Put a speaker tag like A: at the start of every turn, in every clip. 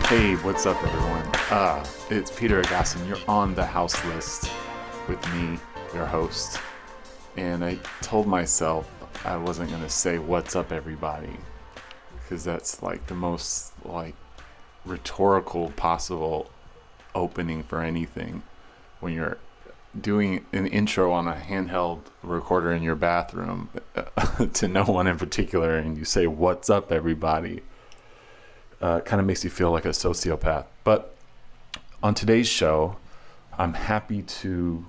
A: Hey, what's up, everyone? It's Peter Agoston. You're on the house list with me, your host. And I told myself I wasn't going to say what's up, everybody, because that's like the most like rhetorical possible opening for anything when you're doing an intro on a handheld recorder in your bathroom to no one in particular, and you say what's up, everybody. Kind of makes you feel like a sociopath. But on today's show, I'm happy to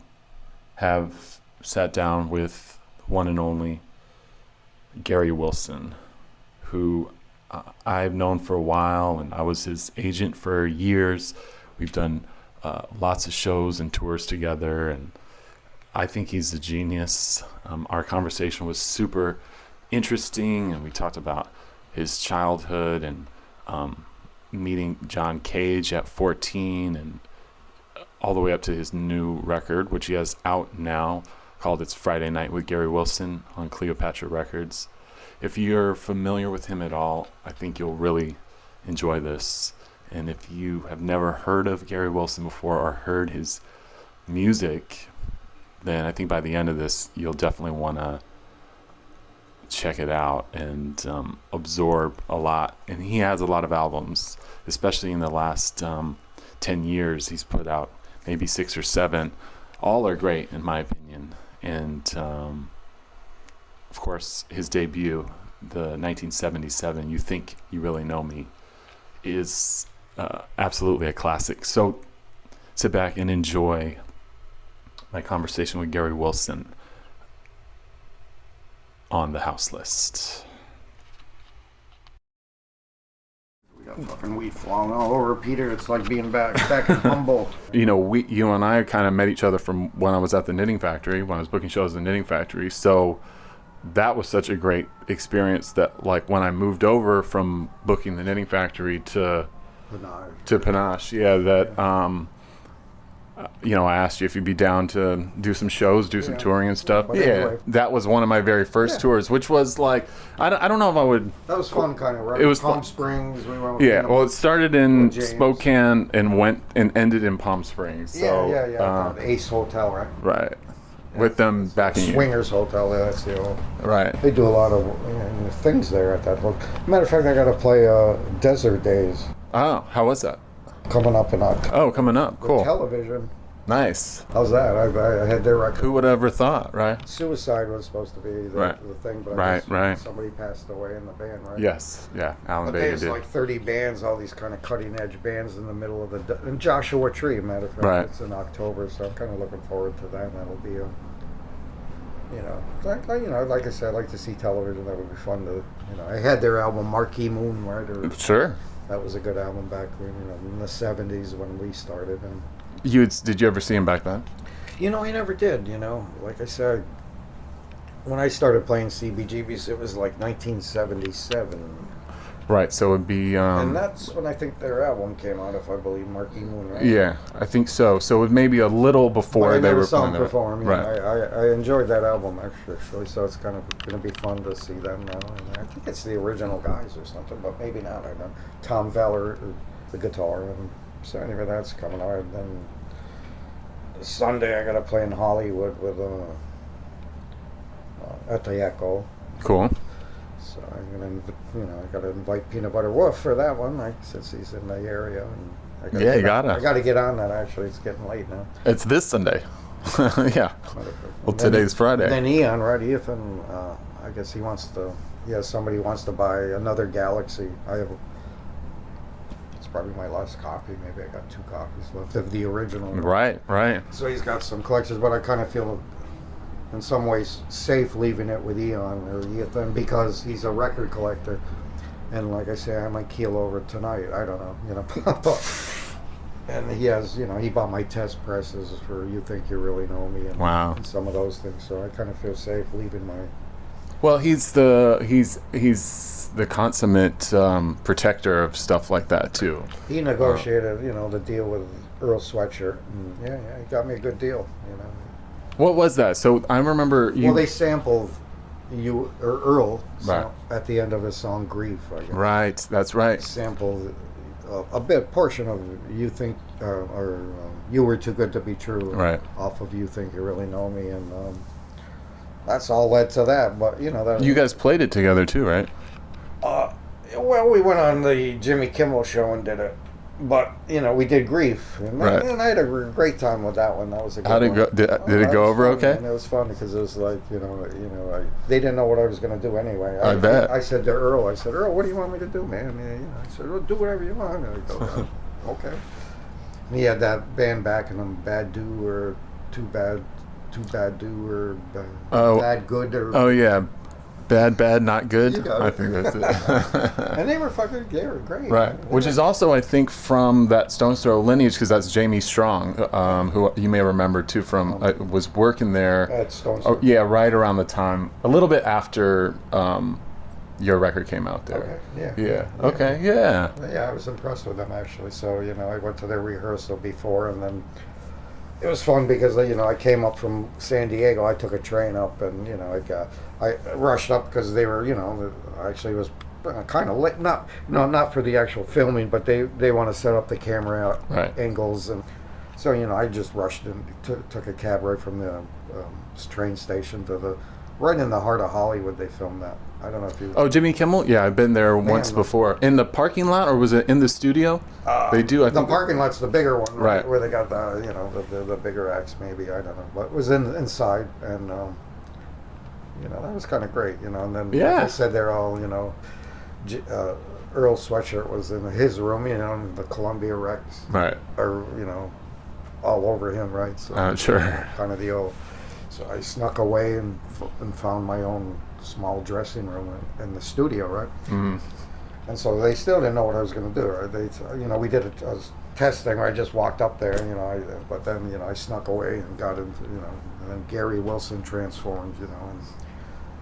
A: have sat down with one and only Gary Wilson, who I've known for a while, and I was his agent for years. We've done lots of shows and tours together, and I think he's a genius. Our conversation was super interesting, and we talked about his childhood and meeting John Cage at 14 and all the way up to his new record, which he has out now, called It's Friday Night with Gary Wilson on Cleopatra Records. If you're familiar with him at all, I think you'll really enjoy this. And if you have never heard of Gary Wilson before or heard his music, then I think by the end of this, you'll definitely want to check it out and absorb a lot. And he has a lot of albums, especially in the last 10 years. He's put out maybe 6 or 7. All are great in my opinion. And of course his debut, the 1977 You Think You Really Know Me, is absolutely a classic. So sit back and enjoy my conversation with Gary Wilson on the house list.
B: We got fucking weed flying all over, Peter. It's like being back in Humboldt.
A: You know, you and I kind of met each other from when I was at the Knitting Factory, when I was booking shows at the Knitting Factory. So that was such a great experience that, like, when I moved over from booking the Knitting Factory to Panache, I asked you if you'd be down to do some shows, some touring and stuff.
B: But
A: yeah,
B: anyway.
A: That was one of my very first tours, which was like, I don't know if I would.
B: That was fun, kind of, right?
A: It was
B: Palm
A: fun.
B: Springs. We went.
A: It started in Spokane and went and ended in Palm Springs. So,
B: the Ace Hotel, right?
A: Right. With them backing you.
B: Swingers Hotel, that's the old.
A: Right.
B: They do a lot of things there at that hotel. Matter of fact, I got to play Desert Days.
A: Oh, how was that?
B: Coming up in October.
A: Oh, coming up. Cool.
B: Television.
A: Nice.
B: How's that? I had their record.
A: Who would have ever thought, right?
B: Suicide was supposed to be the thing, but I guess somebody passed away in the band, right?
A: Yes, yeah. Alan Vega did.
B: There's like 30 bands, all these kind of cutting-edge bands in the middle of and Joshua Tree, matter of fact.
A: Right.
B: It's in October, so I'm kind of looking forward to that. That'll be like I said, I like to see television. That would be fun to, I had their album Marquee Moon, right?
A: Sure.
B: That was a good album back when, in the 70s when we started. And
A: did you ever see him back then?
B: I never did, Like I said, when I started playing CBGBs, it was like 1977.
A: Right, so it would be...
B: and that's when I think their album came out, if I believe, Marquee Moon, right?
A: Yeah, I think so. So it was maybe a little before they were playing.
B: Perform.
A: Right.
B: I enjoyed that album, actually, so it's kind of going to be fun to see them now. And I think it's the original guys or something, but maybe not. I don't know. Tom Veller, the guitar, and so anyway, that's coming out. And then Sunday, I got to play in Hollywood with at the Echo.
A: Cool.
B: So I'm gonna, I gotta invite Peanut Butter Wolf for that one, since he's in the area. And
A: you gotta.
B: I gotta get on that. Actually, it's getting late now.
A: It's this Sunday. Yeah. Well, today's Friday.
B: Then Ian, right? Ethan. I guess he wants to. Yeah, somebody wants to buy another Galaxy. It's probably my last copy. Maybe I got 2 copies left of the original.
A: Right.
B: So he's got some collections, but I kind of feel, in some ways, safe leaving it with Eon or Ethan because he's a record collector, and like I say, I might keel over tonight. I don't know, and he has, he bought my test presses for You Think You Really Know Me, and some of those things. So I kind of feel safe leaving my.
A: Well, he's the consummate protector of stuff like that too.
B: He negotiated, the deal with Earl Sweatshirt, and he got me a good deal,
A: What was that? So I remember you.
B: Well, they sampled you or Earl at the end of his song "Grief." I guess.
A: Right, that's right.
B: Sampled a bit portion of You Think or You Were Too Good to Be True,
A: Right.
B: off of You Think You Really Know Me, and that's all led to that. But that
A: You guys played it together too, right?
B: well, we went on the Jimmy Kimmel show and did it. But we did Grief, and,
A: Right.
B: and I had a great time with that one. That was a good
A: How did it
B: one.
A: go? Did it go over
B: fun,
A: okay?
B: And it was fun because it was like they didn't know what I was going to do anyway.
A: I bet.
B: I said to Earl, Earl, what do you want me to do, man? I said, well, do whatever you want. And I go, okay. And he had that band backing him, Bad Do or Too Bad Do or Bad Good or.
A: Oh yeah. Bad, not good.
B: You got it.
A: I think that's it.
B: And they were great.
A: Right, which is also, I think, from that Stone's Throw lineage, because that's Jamie Strong, who you may remember too from was working there.
B: At Stone's Throw.
A: Oh, yeah, right around the time, a little bit after your record came out there.
B: Okay.
A: Yeah. Okay. Yeah.
B: Yeah, I was impressed with them actually. So I went to their rehearsal before, and then it was fun because I came up from San Diego. I took a train up, and I rushed up because they were actually it was kind of late. Not for the actual filming, but they want to set up the camera angles, and so I just rushed and took a cab right from the train station to right in the heart of Hollywood. They filmed that. I don't know if you.
A: Oh, Jimmy Kimmel? Yeah, I've been there once before. In the parking lot, or was it in the studio? They do. I think
B: the parking lot's the bigger one,
A: right?
B: Where they got the bigger acts, maybe. I don't know, but it was inside, and that was kind of great, and then like I said, they're all Earl Sweatshirt was in his room, the Columbia Rex,
A: right?
B: Or all over him, right? So
A: sure.
B: Kind of the old. So I snuck away and found my own small dressing room in the studio, right?
A: Mm-hmm.
B: And so they still didn't know what I was going to do. Right? We did a test thing where I just walked up there, but then, I snuck away and got into, and then Gary Wilson transformed,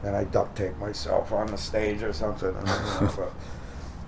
B: and I duct taped myself on the stage or something. And, but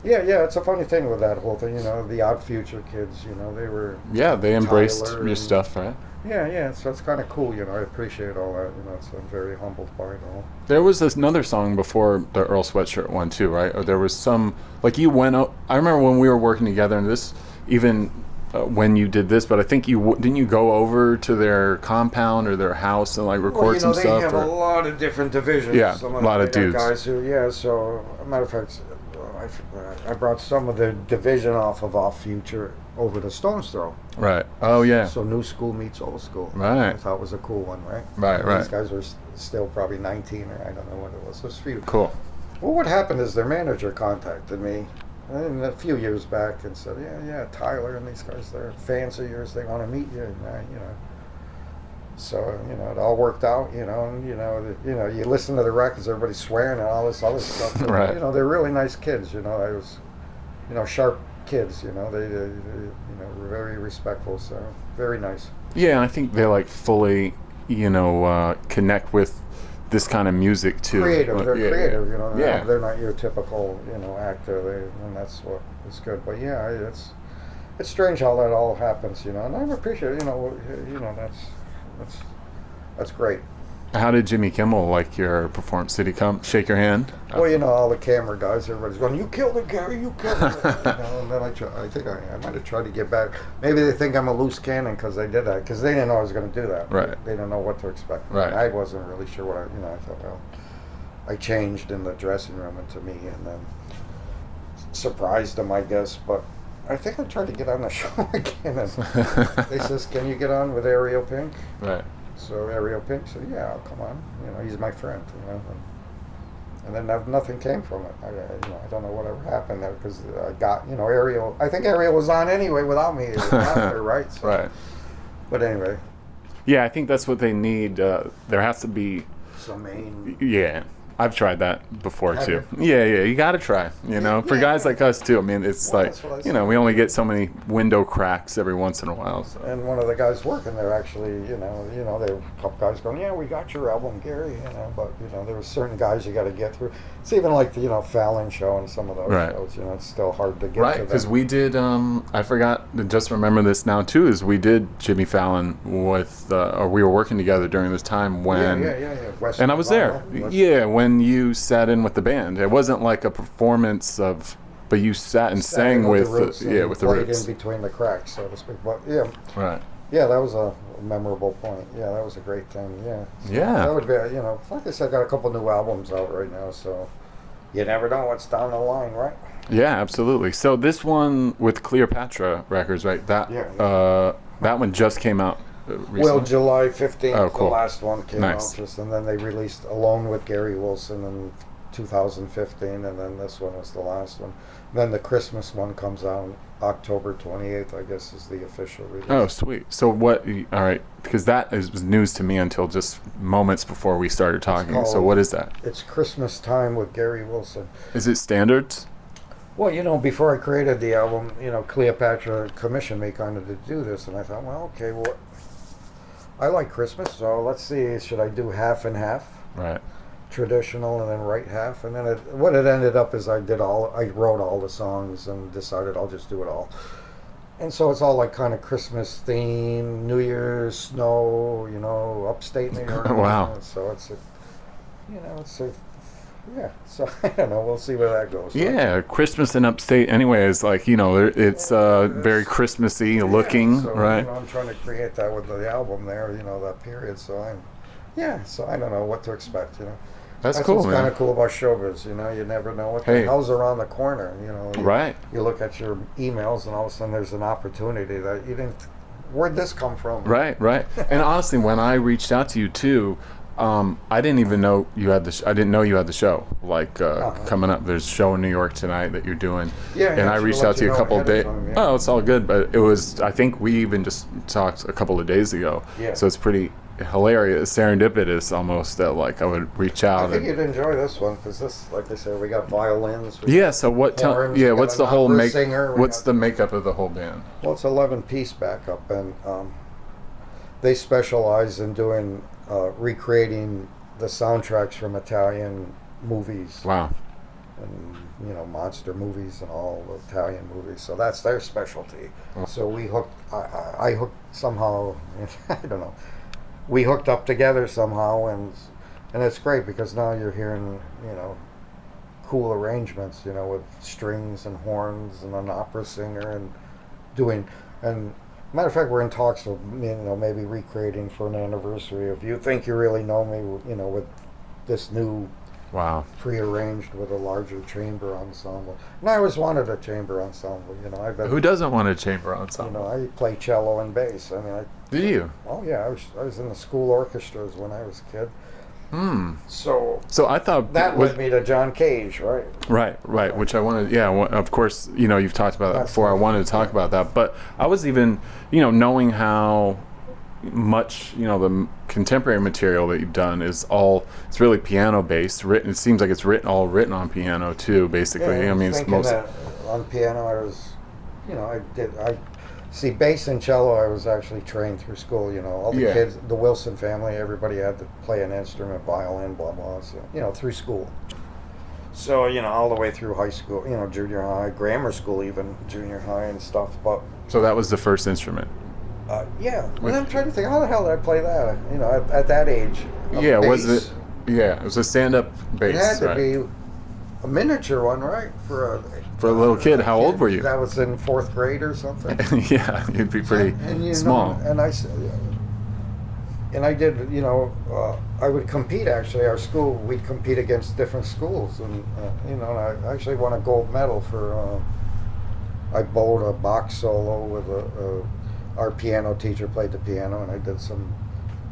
B: yeah, it's a funny thing with that whole thing, the Odd Future kids, they were.
A: Yeah, they embraced
B: Tyler
A: your stuff, right?
B: Yeah, so it's kind of cool, I appreciate all that, so I'm very humbled by it all.
A: There was another song before the Earl Sweatshirt one too, right? Or there was some, like you went up, I remember when we were working together, and this, even when you did this, but I think didn't you go over to their compound or their house and like record some stuff?
B: They have a lot of different divisions.
A: Yeah, a lot of dudes.
B: Guys who, so, a matter of fact, I brought some of the division off of Off Future over to Stone's Throw.
A: Right. Oh, yeah.
B: So new school meets old school.
A: Right.
B: I thought it was a cool one, right?
A: Right.
B: These guys were still probably 19 or I don't know what it was. It was few.
A: Cool.
B: Well, what happened is their manager contacted me a few years back and said, yeah, Tyler and these guys, they're fans of yours. They want to meet you. And, So, it all worked out, and, you listen to the records, everybody's swearing and all this other stuff. And,
A: right.
B: They're really nice kids, I was, sharp kids, they were very respectful, so very nice.
A: Yeah, I think they like fully, connect with this kind of music too.
B: Creative, they're creative,
A: Yeah.
B: They're not your typical, actor, and that's what is good. But yeah, it's strange how that all happens, and I appreciate it, that's great.
A: How did Jimmy Kimmel like your performance? Did he come shake your hand?
B: Well, all the camera guys, everybody's going, "You killed it, Gary! You killed it!" And then I think I might have tried to get back. Maybe they think I'm a loose cannon because they did that because they didn't know I was going to do that.
A: Right.
B: They didn't know what to expect.
A: Right.
B: I wasn't really sure what I thought. Well, I changed in the dressing room into me, and then surprised them, I guess. But I think I tried to get on the show again, and they says, "Can you get on with Ariel Pink?"
A: Right.
B: So Ariel Pink said, "Yeah, I'll come on. He's my friend." And then nothing came from it. I don't know whatever happened there because I got Ariel. I think Ariel was on anyway without me. After, right? So,
A: right.
B: But anyway.
A: Yeah, I think that's what they need. There has to be
B: some main.
A: Yeah. I've tried that before too.
B: You?
A: Yeah, you got to try. For guys like us too. I mean, it's we only get so many window cracks every once in a while. So.
B: And one of the guys working there actually, there were a couple guys going, "Yeah, we got your album, Gary," but there were certain guys you got to get through. It's even like the Fallon show and some of those shows. It's still hard to get to.
A: Right, because we did. I forgot to just remember this now too. Is we did Jimmy Fallon with, or we were working together during this time when.
B: Yeah.
A: And I was there. Yeah, when you sat in with the band, it wasn't like a performance of But you sat and sang
B: the
A: with
B: Roots and
A: with the
B: played
A: Roots.
B: in between the cracks, so to speak. But yeah,
A: Right.
B: yeah, that was a memorable point. Yeah, that was a great thing. Yeah. So
A: Yeah.
B: that would be, like I said, I got a couple new albums out right now, so you never know what's down the line, right?
A: Yeah, absolutely. So this one with Cleopatra Records, right? That that one just came out recently.
B: Well, July 15th,
A: Oh, cool.
B: the last one came
A: Nice.
B: out, and then they released Alone with Gary Wilson in 2015, and then this one was the last one. Then the Christmas one comes out October 28th, I guess, is the official release.
A: Oh, sweet. So what? All right, because that was news to me until just moments before we started talking. So what is that?
B: It's Christmas Time with Gary Wilson.
A: Is it standards?
B: Well, before I created the album, Cleopatra commissioned me kind of to do this, and I thought, well, okay, well, I like Christmas, so let's see, should I do half and half?
A: Right.
B: Traditional and then right half, and then what it ended up is I wrote all the songs and decided I'll just do it all, and so it's all like kind of Christmas theme, New Year's, snow, upstate New York.
A: Wow.
B: So so I don't know, we'll see where that goes.
A: Yeah, Christmas in upstate anyway is like, it's very Christmassy looking,
B: so,
A: right?
B: I'm trying to create that with the album there, that period, so I don't know what to expect,
A: That's
B: That's
A: cool,
B: what's
A: man.
B: kind of cool about showbiz, you never know what the
A: Hey.
B: hell's around the corner,
A: Right.
B: You look at your emails and all of a sudden there's an opportunity that you didn't, where'd this come from?
A: Right. And honestly, when I reached out to you too, I didn't even know you had I didn't know you had the show coming up. There's a show in New York tonight that you're doing.
B: Yeah,
A: and I
B: should
A: reached
B: let
A: out to you a
B: know
A: couple of
B: ahead
A: days.
B: of time,
A: Oh, it's all good, but it was. I think we even just talked a couple of days ago.
B: Yeah.
A: So it's pretty hilarious, serendipitous almost that I would reach out.
B: I think you'd enjoy this one because this, like I said, we got violins.
A: Yeah. So what?
B: Horns, we got
A: What's
B: an
A: the whole
B: opera singer, we
A: What's
B: got-
A: the makeup of the whole band?
B: Well, it's 11-piece backup, and they specialize in doing recreating the soundtracks from Italian movies.
A: Wow.
B: And monster movies and all the Italian movies, so that's their specialty. So we hooked I hooked somehow I don't know, we hooked up together somehow, and it's great because now you're hearing cool arrangements with strings and horns and an opera singer and matter of fact, we're in talks of maybe recreating for an anniversary of You Think You Really Know Me, with this new
A: Wow.
B: prearranged with a larger chamber ensemble. And I always wanted a chamber ensemble.
A: Who doesn't want a chamber ensemble?
B: I play cello and bass.
A: Do you?
B: Oh yeah, I was in the school orchestras when I was a kid. So
A: I thought
B: that led me to John Cage, right?
A: Right. Which I wanted. Yeah. Of course. You've talked about that before. I wanted to talk about that, but I was even, knowing how much the contemporary material that you've done is it's really piano based. Written. It seems like it's written on piano too. Basically.
B: Yeah,
A: I mean, it's
B: thinking
A: most.
B: that on piano, I was, I see bass and cello. I was actually trained through school. All the kids, the Wilson family, everybody had to play an instrument, violin, blah blah. So through school. So all the way through high school, junior high, grammar school, even junior high and stuff. But
A: So that was the first instrument.
B: yeah, and I'm trying to think, how the hell did I play that? At that age.
A: Yeah.
B: Bass.
A: Was it? Yeah. It was a stand-up bass.
B: It had to
A: right?
B: be a miniature one, right? For
A: a little kid. How old were you?
B: That was in 4th grade or something.
A: Yeah. You'd be pretty small.
B: And I did, I would compete actually. Our school, we'd compete against different schools, and and I actually won a gold medal for. I bowled a Bach solo with our piano teacher played the piano, and I did some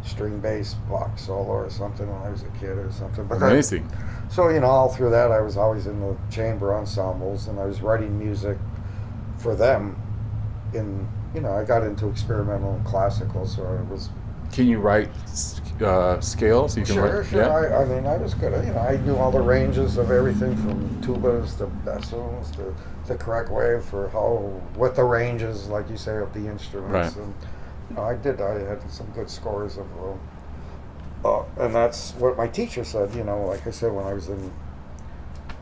B: string bass Bach solo or something when I was a kid or something. But
A: Amazing.
B: So all through that, I was always in the chamber ensembles, and I was writing music for them. I got into experimental and classical, so I was.
A: Can you write scales? You can
B: Sure.
A: write, Yeah.
B: I was good. I knew all the ranges of everything from tubas to bassoons to the correct way for what the ranges, like you say, of the instruments.
A: Right.
B: And I had some good scores of. And that's what my teacher said. Like I said, when I was in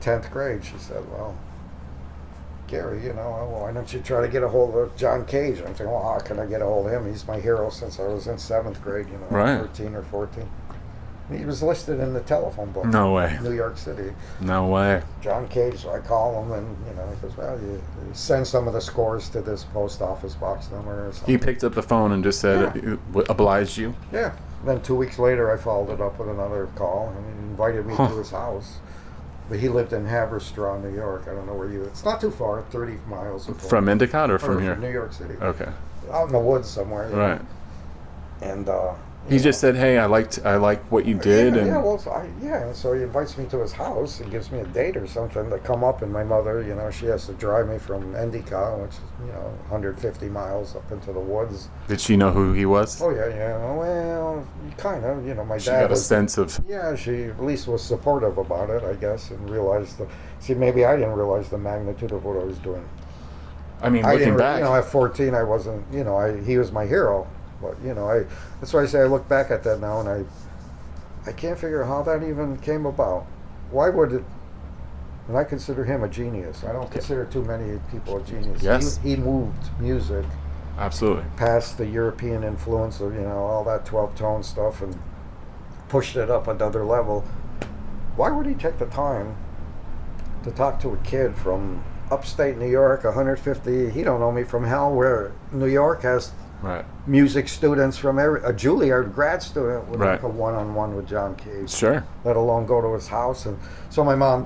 B: 10th grade, she said, "Well, Gary, why don't you try to get a hold of John Cage?" And I'm thinking, well, how can I get a hold of him? He's my hero since I was in 7th grade,
A: Right.
B: 13 or 14. He was listed in the telephone book.
A: No way.
B: New York City.
A: No way.
B: John Cage, so I call him, and, you know, he goes, well, you send some of the scores to this post office box number or something.
A: He picked up the phone and just said, obliged you?
B: Yeah. Then 2 weeks later, I followed it up with another call, and he invited me to his house. But he lived in Haverstraw, New York. I don't know where it's not too far, 30 miles.
A: From Endicott or from here?
B: From New York City.
A: Okay.
B: Out in the woods somewhere.
A: Right.
B: Know. And
A: he just said, "Hey, I like what you did."
B: So he invites me to his house and gives me a date or something to come up. And my mother, you know, she has to drive me from Endicott, which is, you know, 150 miles up into the woods.
A: Did she know who he was?
B: Oh yeah. Well, kind of. You know, my
A: she
B: dad.
A: Got a sense of.
B: Yeah, she at least was supportive about it, I guess, and realized maybe I didn't realize the magnitude of what I was doing.
A: I mean, looking back,
B: you know, at 14, I wasn't. You know, he was my hero. But, you know, that's why I say I look back at that now, and I can't figure out how that even came about. Why would it? And I consider him a genius. I don't consider too many people a genius.
A: Yes.
B: He moved music.
A: Absolutely.
B: Past the European influence of, you know, all that 12-tone stuff and pushed it up another level. Why would he take the time to talk to a kid from upstate New York, 150, he don't know me from hell, where New York has...
A: Right.
B: Music students from a Juilliard grad student would
A: right.
B: like a one-on-one with John Cage.
A: Sure.
B: Let alone go to his house. And so my mom,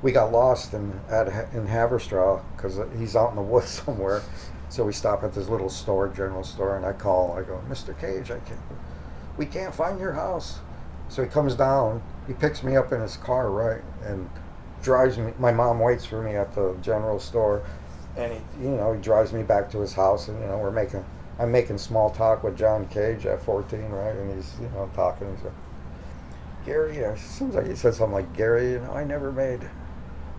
B: we got lost in Haverstraw because he's out in the woods somewhere. So we stop at this little store, general store, and I go, Mr. Cage, we can't find your house. So he comes down, he picks me up in his car, right, and drives me. My mom waits for me at the general store, and he drives me back to his house, and, you know, I'm making small talk with John Cage at 14, right? And he's, you know, talking. He's like, Gary, it seems like he said something like, Gary, you know, I never made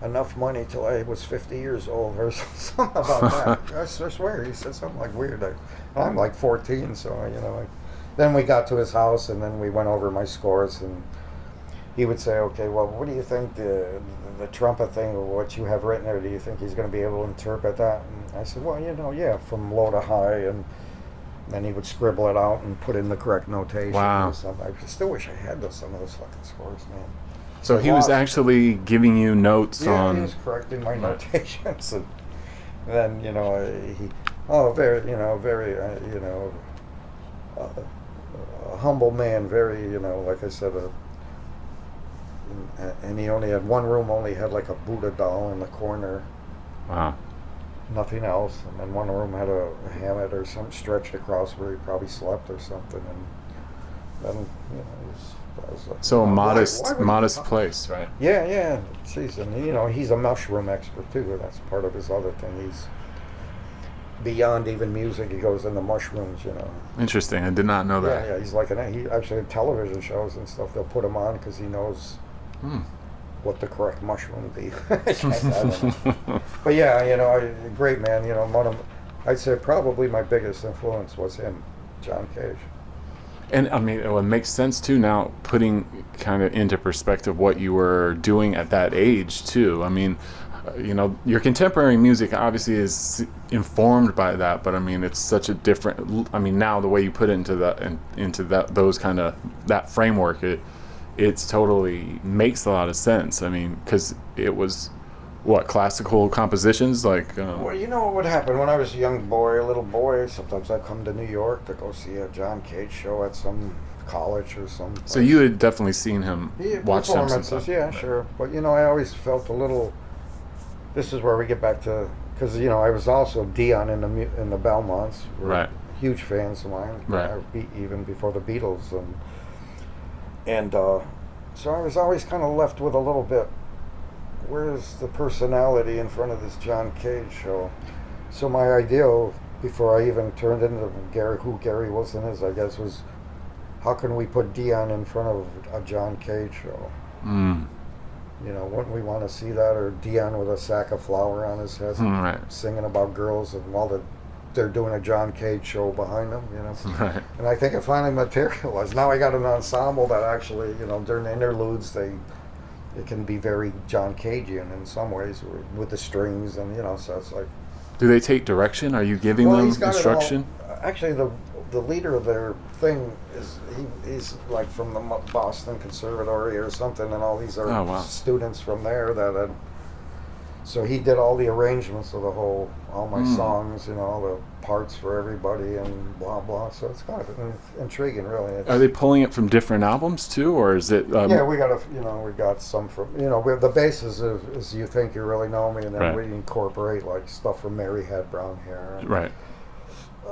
B: enough money till I was 50 years old, or something about that. I swear, he said something like weird. I'm like 14, so, you know. Then we got to his house, and then we went over my scores, and he would say, okay, well, what do you think the trumpet thing, or what you have written there, do you think he's going to be able to interpret that? And I said, well, you know, yeah, from low to high, and then he would scribble it out and put in the correct notation.
A: Wow.
B: Or something. I still wish I had some of those fucking scores, man.
A: So he was actually giving you notes on...
B: Yeah, he was correcting my notations. And then, you know, a humble man, very, you know, like I said, and he only had one room, only had like a Buddha doll in the corner.
A: Wow.
B: Nothing else. And then one room had a hammock or something stretched across where he probably slept or something. And then, you know, it was like,
A: so
B: you
A: know, modest place, right?
B: Yeah. Jeez, and, you know, he's a mushroom expert too. That's part of his other thing. He's beyond even music. He goes into mushrooms, you know.
A: Interesting. I did not know that.
B: Yeah. He's like he actually had television shows and stuff. They'll put him on because he knows what the correct mushroom be. I don't know. But yeah, you know, great man. You know, I'd say probably my biggest influence was him, John Cage.
A: And I mean, it makes sense too now, putting kind of into perspective what you were doing at that age too. I mean, you know, your contemporary music obviously is informed by that, but I mean, it's such a different. I mean, now the way you put it into those kind of that framework, it's totally makes a lot of sense. I mean, because it was classical compositions like.
B: Well, you know what would happen when I was a little boy. Sometimes I'd come to New York to go see a John Cage show at some college or some place.
A: So you had definitely seen him, watched him
B: performances, yeah, sure. But you know, I always felt a little. This is where we get back to, because you know, I was also Dion in the Belmonts,
A: right?
B: Huge fans of mine,
A: right?
B: Even before the Beatles, and so I was always kind of left with a little bit. Where's the personality in front of this John Cage show? So my ideal, before I even turned into who Gary Wilson is, I guess, was how can we put Dion in front of a John Cage show? You know, wouldn't we want to see that? Or Dion with a sack of flour on his head,
A: right,
B: singing about girls, and while they're doing a John Cage show behind them, you know.
A: Right.
B: And I think it finally materialized. Now I got an ensemble that actually, you know, during the interludes, it can be very John Cagean in some ways with the strings, and you know, so it's like.
A: Do they take direction? Are you giving them instruction?
B: Actually, the leader of their thing he's like from the Boston Conservatory or something, and all these are students from there that so he did all the arrangements of all my songs, all the parts for everybody and blah blah. So it's kind of intriguing, really.
A: Are they pulling it from different albums too, or is it?
B: Yeah, we got some from we have the basis is You Think You Really Know Me, and then we incorporate like stuff from Mary Had Brown Hair, and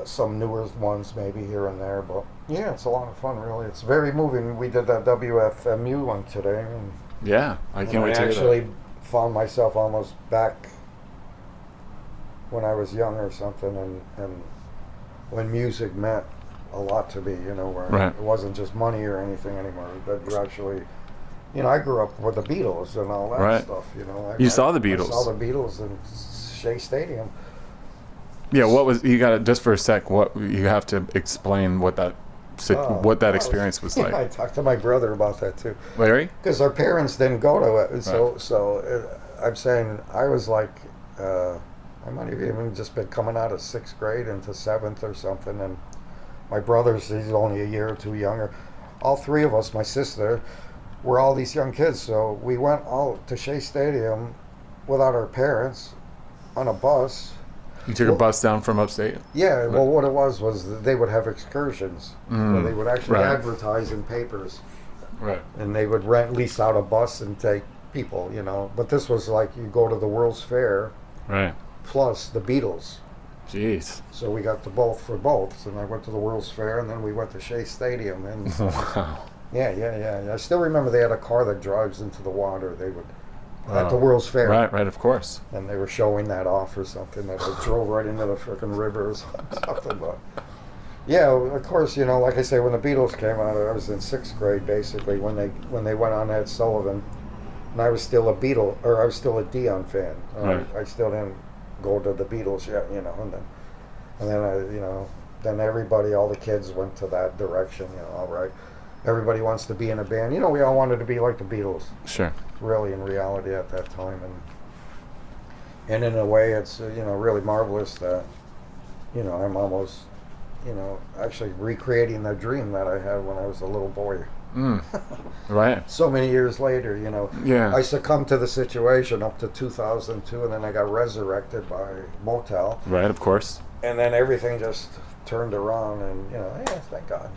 B: some newer ones maybe here and there. But yeah, it's a lot of fun, really. It's very moving. We did that WFMU one today. And,
A: I can't wait to hear that.
B: Actually found myself almost back when I was young or something, and when music meant a lot to me, where it wasn't just money or anything anymore, but you actually, I grew up with the Beatles and all that stuff,
A: You saw the Beatles?
B: I saw the Beatles in Shea Stadium.
A: Yeah, what was, you got to, just for a sec, what, you have to explain what that experience was like.
B: I talked to my brother about that too.
A: Larry?
B: Because our parents didn't go to it. So I'm saying I was like, I might have even just been coming out of 6th grade into 7th or something. And my brother's, he's only a year or two younger. All three of us, my sister, were all these young kids. So we went all to Shea Stadium without our parents on a bus.
A: You took a bus down from upstate?
B: Yeah, well, what it was they would have excursions. Where they would actually advertise in papers.
A: Right.
B: And they would lease out a bus and take people, But this was like you go to the World's Fair.
A: Right.
B: Plus the Beatles.
A: Jeez.
B: So we got for both. And I went to the World's Fair, and then we went to Shea Stadium. And
A: wow.
B: Yeah. I still remember they had a car that drives into the water. They would... At the World's Fair.
A: Right, of course.
B: And they were showing that off or something, that they drove right into the frickin' river or something. But yeah, of course, like I say, when the Beatles came out, I was in 6th grade basically when they went on Ed Sullivan, and I was still a Dion fan. I still didn't go to the Beatles yet, and then then everybody, all the kids went to that direction, all right. Everybody wants to be in a band. We all wanted to be like the Beatles. Sure. Really, in reality at that time. And in a way, it's, really marvelous that, I'm almost, actually recreating the dream that I had when I was a little boy. Right. So many years later, Yeah. I succumbed to the situation up to 2002, and then I got resurrected by Motel.
A: Right, of course.
B: And then everything just turned around, and, thank God,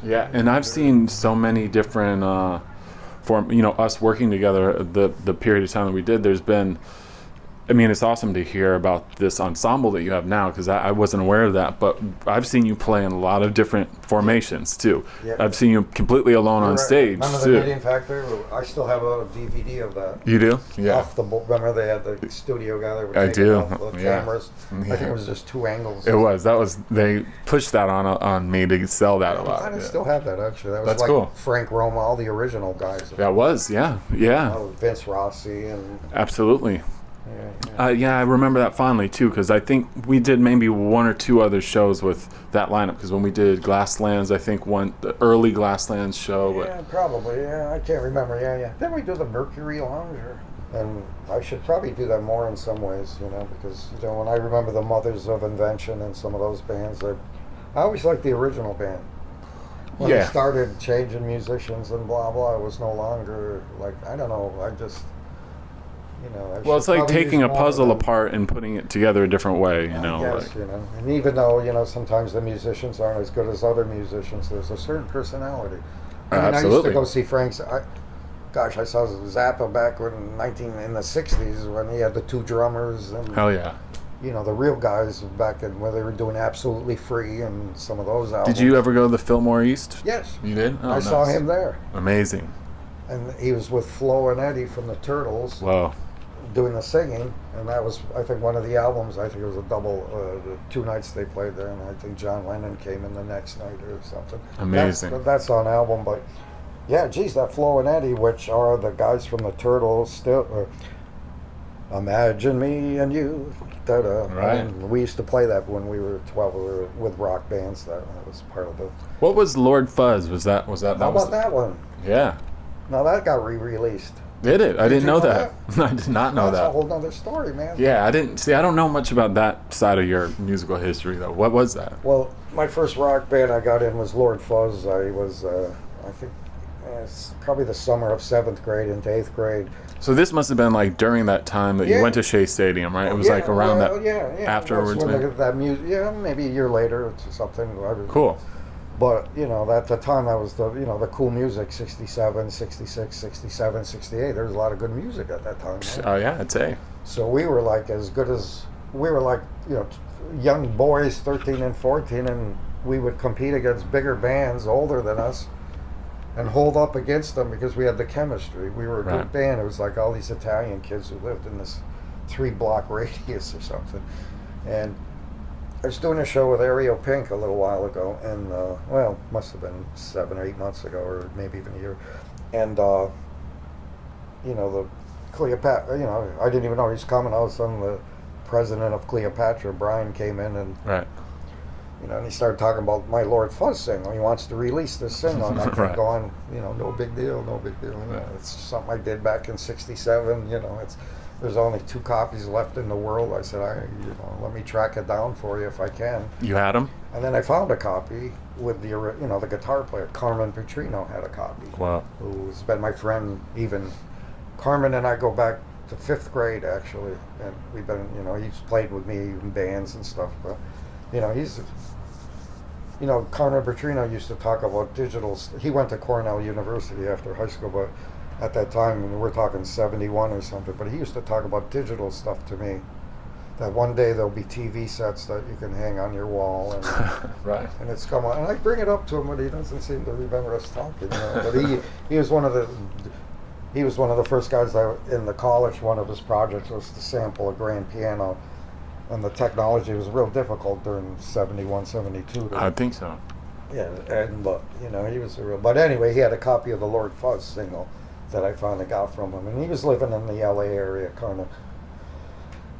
A: Yeah, and I've seen so many different, us working together, the period of time that we did, there's been, it's awesome to hear about this ensemble that you have now, because I wasn't aware of that, but I've seen you play in a lot of different formations, too. Yeah. I've seen you completely alone on stage,
B: Remember the Knitting Factory? I still have a DVD of that.
A: You do? Yeah.
B: Remember they had the studio guy that
A: I do.
B: Off the cameras? Yeah. I think it was just 2 angles.
A: It was. They pushed that on me to sell that a lot.
B: I still have that, actually. That's like cool. Frank Roma, all the original guys.
A: That was, yeah.
B: Vince Rossi. And
A: Absolutely. Yeah, I remember that fondly too, because I think we did maybe 1 or 2 other shows with that lineup. Because when we did Glasslands, I think the early Glasslands show.
B: Yeah, probably. Yeah, I can't remember. Yeah. Then we do the Mercury Lounge, and I should probably do that more in some ways, because when I remember the Mothers of Invention and some of those bands, I always liked the original band. When they started changing musicians and blah blah, it was no longer like, I don't know. I just.
A: Well, it's like taking a puzzle apart and putting it together a different way,
B: Yes, and even though, sometimes the musicians aren't as good as other musicians, there's a certain personality.
A: Absolutely.
B: I used to go see Frank's. I saw Zappa back in the 60s when he had the 2 drummers. And,
A: hell yeah.
B: The real guys back in where they were doing Absolutely Free and some of those albums.
A: Did you ever go to the Fillmore East?
B: Yes.
A: You did? Oh,
B: I saw him there.
A: Amazing.
B: And he was with Flo and Eddie from the Turtles.
A: Wow.
B: Doing the singing, and that was, I think, one of the albums. I think it was a double, the 2 nights they played there, and I think John Lennon came in the next night or something.
A: Amazing.
B: That's on album, but yeah, geez, that Flo and Eddie, which are the guys from the Turtles, still. Imagine me and you. Da-da.
A: Right.
B: We used to play that when we were 12. We were with rock bands. That was part of the.
A: What was Lord Fuzz? Was that?
B: How about that one?
A: Yeah.
B: Now that got re-released.
A: Did it? I didn't
B: you
A: know
B: know
A: that. I did not know
B: That's
A: that.
B: a whole nother story, man.
A: Yeah, I didn't see. I don't know much about that side of your musical history, though. What was that?
B: Well, my first rock band I got in was Lord Fuzz. I was, I think, it's probably the summer of 7th grade into 8th grade.
A: So this must have been like during that time that you went to Shea Stadium, right? It was like around that.
B: Yeah.
A: Afterwards,
B: That's when that music. Yeah, maybe a year later or something.
A: Cool.
B: But, at the time, that was the cool music, 67, 66, 67, 68. There was a lot of good music at that time. Right?
A: Oh, yeah, I'd say.
B: So we were like as good as, we were like, young boys, 13 and 14, and we would compete against bigger bands older than us and hold up against them because we had the chemistry. We were a good band. It was like all these Italian kids who lived in this 3-block radius or something. And I was doing a show with Ariel Pink a little while ago, and must have been 7 or 8 months ago, or maybe even a year. And the Cleopatra, I didn't even know he was coming. All of a sudden, the president of Cleopatra, Brian, came in and and he started talking about my Lord Fuzz single. He wants to release this single, and I kept going, no big deal, no big deal. It's something I did back in '67. There's only 2 copies left in the world. I said, let me track it down for you if I can.
A: You had them?
B: And then I found a copy with the guitar player. Carmen Petrino had a copy.
A: Wow. Who's
B: been my friend even. Carmen and I go back to 5th grade, actually. And we've been, he's played with me in bands and stuff. But, he's, Carmen Petrino used to talk about digital. He went to Cornell University after high school, but at that time, we're talking 71 or something, but he used to talk about digital stuff to me. That one day there'll be TV sets that you can hang on your wall, and and it's come on. And I bring it up to him, but he doesn't seem to remember us talking. But he was one of the first guys that in the college. One of his projects was to sample a grand piano, and the technology was real difficult during 71, 72.
A: I think so.
B: Yeah, but he was a real. But anyway, he had a copy of the Lord Fuzz single that I finally got from him, and he was living in the LA area, kind of.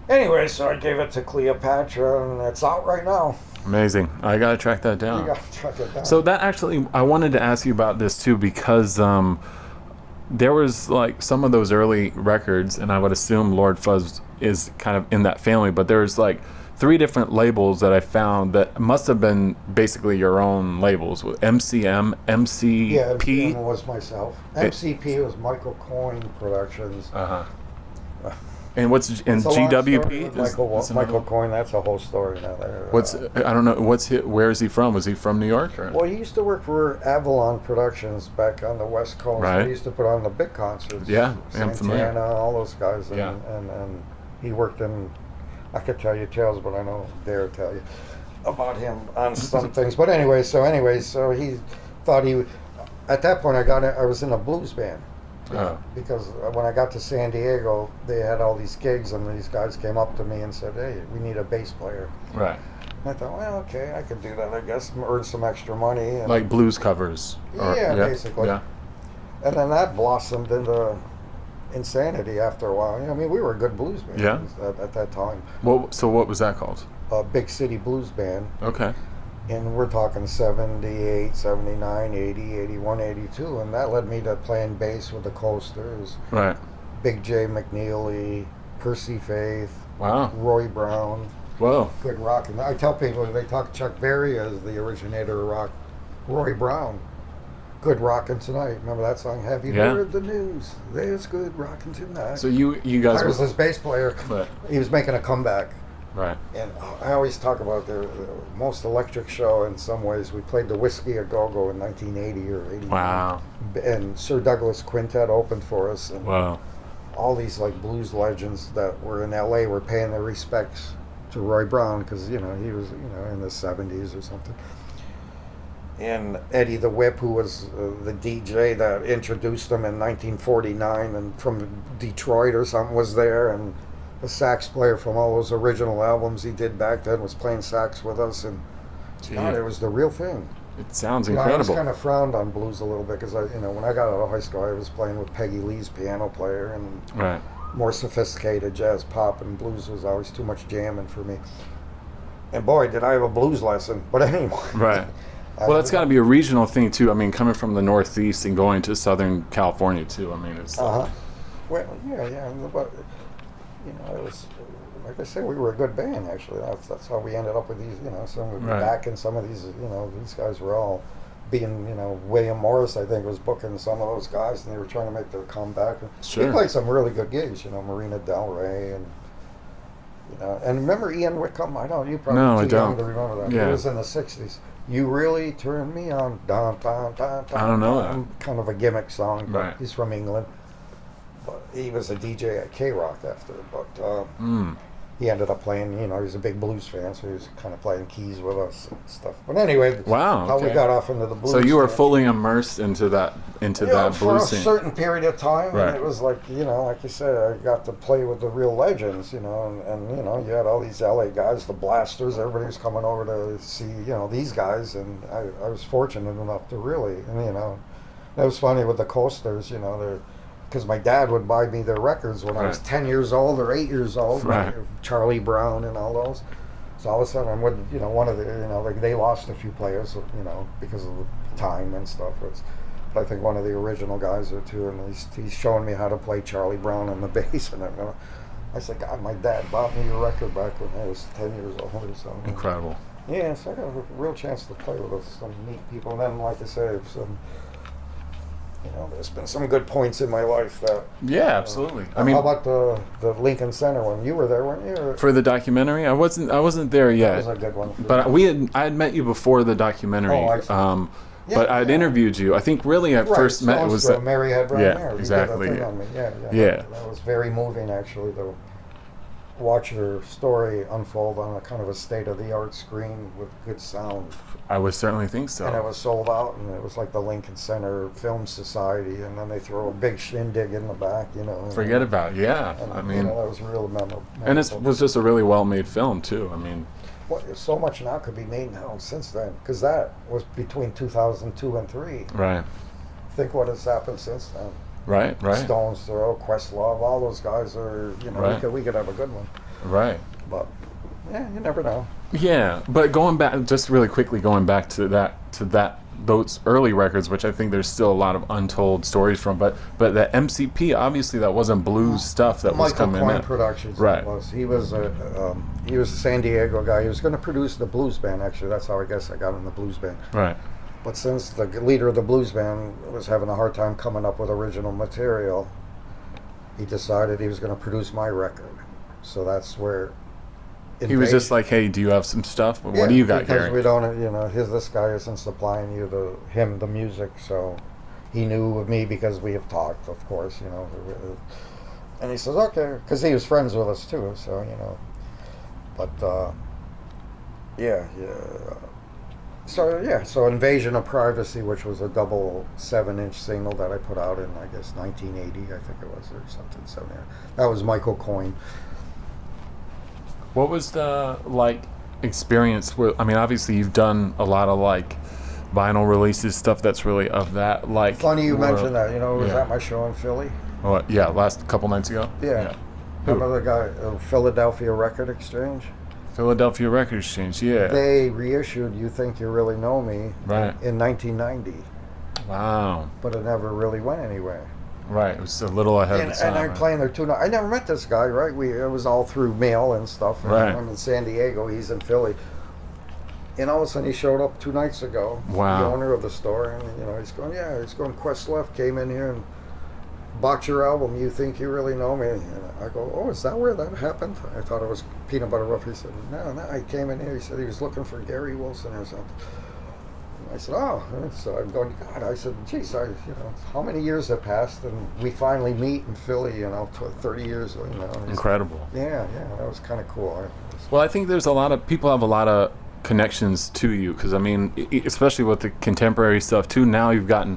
B: Anyway, so I gave it to Cleopatra, and it's out right now.
A: Amazing. I gotta track that down.
B: You gotta track it down.
A: So that actually, I wanted to ask you about this too, because there was like some of those early records, and I would assume Lord Fuzz is kind of in that family, but there's like 3 different labels that I found that must have been basically your own labels. MCM, MCP.
B: Yeah, MCM was myself. MCP was Michael Coyne Productions.
A: And GWP?
B: Michael Coyne. That's a whole story now. There.
A: I don't know. Where is he from? Was he from New York? Or?
B: Well, he used to work for Avalon Productions back on the West Coast.
A: Right.
B: He used to put on the big concerts.
A: Yeah,
B: Santana, all those guys, and he worked in. I could tell you tales, but I don't dare tell you about him on some things. But anyway, so he thought he. At that point, I was in a blues band. Because when I got to San Diego, they had all these gigs, and these guys came up to me and said, "Hey, we need a bass player."
A: Right.
B: And I thought, well, okay, I could do that. I guess earn some extra money. And
A: like blues covers.
B: Basically. Yeah. And then that blossomed into insanity after a while. I mean, we were a good blues band at that time.
A: So what was that called?
B: Big City Blues Band.
A: Okay.
B: And we're talking 78, 79, 80, 81, 82. And that led me to playing bass with the Coasters.
A: Right.
B: Big J McNeely, Percy Faith.
A: Wow.
B: Roy Brown.
A: Whoa.
B: Good rock. And I tell people, they talk Chuck Berry as the originator of rock. Roy Brown. Good Rockin' Tonight. Remember that song? Have you heard the news? There's good rockin' tonight.
A: So you guys...
B: I was his bass player.
A: But
B: he was making a comeback.
A: Right.
B: And I always talk about the most electric show in some ways. We played the Whiskey A Go-Go in 1980 or 80.
A: Wow.
B: And Sir Douglas Quintet opened for us. And
A: wow.
B: All these like blues legends that were in LA were paying their respects to Roy Brown because, he was, in the 70s or something. And Eddie the Whip, who was the DJ that introduced them in 1949 and from Detroit or something, was there. And the sax player from all those original albums he did back then was playing sax with us, and it was the real thing.
A: It sounds incredible.
B: I was kind of frowned on blues a little bit because when I got out of high school, I was playing with Peggy Lee's piano player and more sophisticated jazz, pop, and blues was always too much jamming for me. And boy, did I have a blues lesson! But anyway,
A: right. Well, that's got to be a regional thing too. I mean, coming from the Northeast and going to Southern California too. I mean, it's
B: Well, yeah, but it was like I say, we were a good band actually. That's how we ended up with these. Some would be back in some of these. These guys were all being. William Morris, I think, was booking some of those guys, and they were trying to make their comeback.
A: Sure.
B: They played some really good gigs. Marina Del Rey and. And remember Ian Whitcomb? I don't. You probably too young to remember that.
A: Yeah.
B: It was in the '60s. You really turned me on. Dun, dun, dun, dun,
A: I don't know that.
B: Kind of a gimmick song. But
A: Right.
B: he's from England. But he was a DJ at K-Rock after. But he ended up playing. He was a big blues fan, so he was kind of playing keys with us and stuff. But anyway,
A: wow,
B: how we got off into the blues.
A: So you were
B: thing.
A: fully immersed into that
B: for
A: blues
B: a
A: scene.
B: certain period of time,
A: Right.
B: and it was like like you said, I got to play with the real legends, and you had all these LA guys, the Blasters. Everybody was coming over to see these guys, and I was fortunate enough to really, and it was funny with the Coasters, because my dad would buy me their records when I was 10 years old or 8 years old,
A: right.
B: Charlie Brown and all those. So all of a sudden I'm with, one of the, they lost a few players, because of the time and stuff. But I think one of the original guys or two, and he's showing me how to play Charlie Brown on the bass. And I said, God, my dad bought me your record back when I was 10 years old or something.
A: Incredible.
B: Yeah, so I got a real chance to play with some neat people. And then, like I said, there's been some good points in my life that.
A: Yeah, absolutely.
B: How about the Lincoln Center one? You were there, weren't you?
A: For the documentary, I wasn't there yet.
B: That was a good one.
A: But I had met you before the documentary.
B: Oh, I see.
A: But I'd interviewed you. I think really at first met was
B: that Mary had brown hair.
A: Exactly.
B: You did a thing on me. Yeah. That was very moving actually to watch your story unfold on a kind of a state-of-the-art screen with good sound.
A: I would certainly think so.
B: And it was sold out, and it was like the Lincoln Center Film Society, and then they throw a big shindig in the back,
A: Forget about it, yeah.
B: And,
A: I mean,
B: that was real memorable.
A: And it was just a really well-made film, too. I mean...
B: so much now could be made now since then, because that was between 2002 and 3.
A: Right.
B: Think what has happened since then.
A: Right.
B: Stones Throw, Questlove, all those guys are, we could have a good one.
A: Right.
B: But, yeah, you never know.
A: Yeah, but going back, just really quickly going back to those early records, which I think there's still a lot of untold stories from, but the MCP, obviously that wasn't blues stuff that was coming in.
B: Michael Coyne Productions.
A: Right.
B: He was a San Diego guy. He was going to produce the blues band, actually. That's how I guess I got in the blues band.
A: Right.
B: But since the leader of the blues band was having a hard time coming up with original material, he decided he was going to produce my record. So that's where...
A: He was just like, hey, do you have some stuff? What do you got,
B: because
A: Gary?
B: we don't, this guy isn't supplying him the music, so he knew of me because we have talked, of course, And he says, okay, because he was friends with us too, so, But, So Invasion of Privacy, which was a double 7-inch single that I put out in, I guess, 1980, I think it was, or something. So, that was Michael Coyne.
A: What was the experience with? I mean, obviously you've done a lot of vinyl releases, stuff that's really of that
B: Funny you mentioned that. It was at my show in Philly.
A: Oh, yeah, last couple nights ago.
B: Yeah. Remember the guy, Philadelphia Record Exchange?
A: Philadelphia Record Exchange. Yeah.
B: They reissued "You Think You Really Know Me" in 1990.
A: Wow.
B: But it never really went anywhere.
A: Right, it was a little ahead of its time.
B: And I'm playing there too. I never met this guy, right? It was all through mail and stuff. And
A: right.
B: I'm in San Diego. He's in Philly. And all of a sudden, he showed up 2 nights ago.
A: Wow.
B: The owner of the store, and he's going, Questlove came in here and bought your album. You Think You Really Know Me? And I go, oh, is that where that happened? I thought it was Peanut Butter Rough. He said, no, he came in here. He said he was looking for Gary Wilson or something. I said, oh, so I'm going, God, I said, geez, how many years have passed, and we finally meet in Philly, 30 years,
A: Incredible.
B: Yeah, that was kind of cool.
A: Well, I think there's people have a lot of connections to you, because, I mean, especially with the contemporary stuff, too, now you've gotten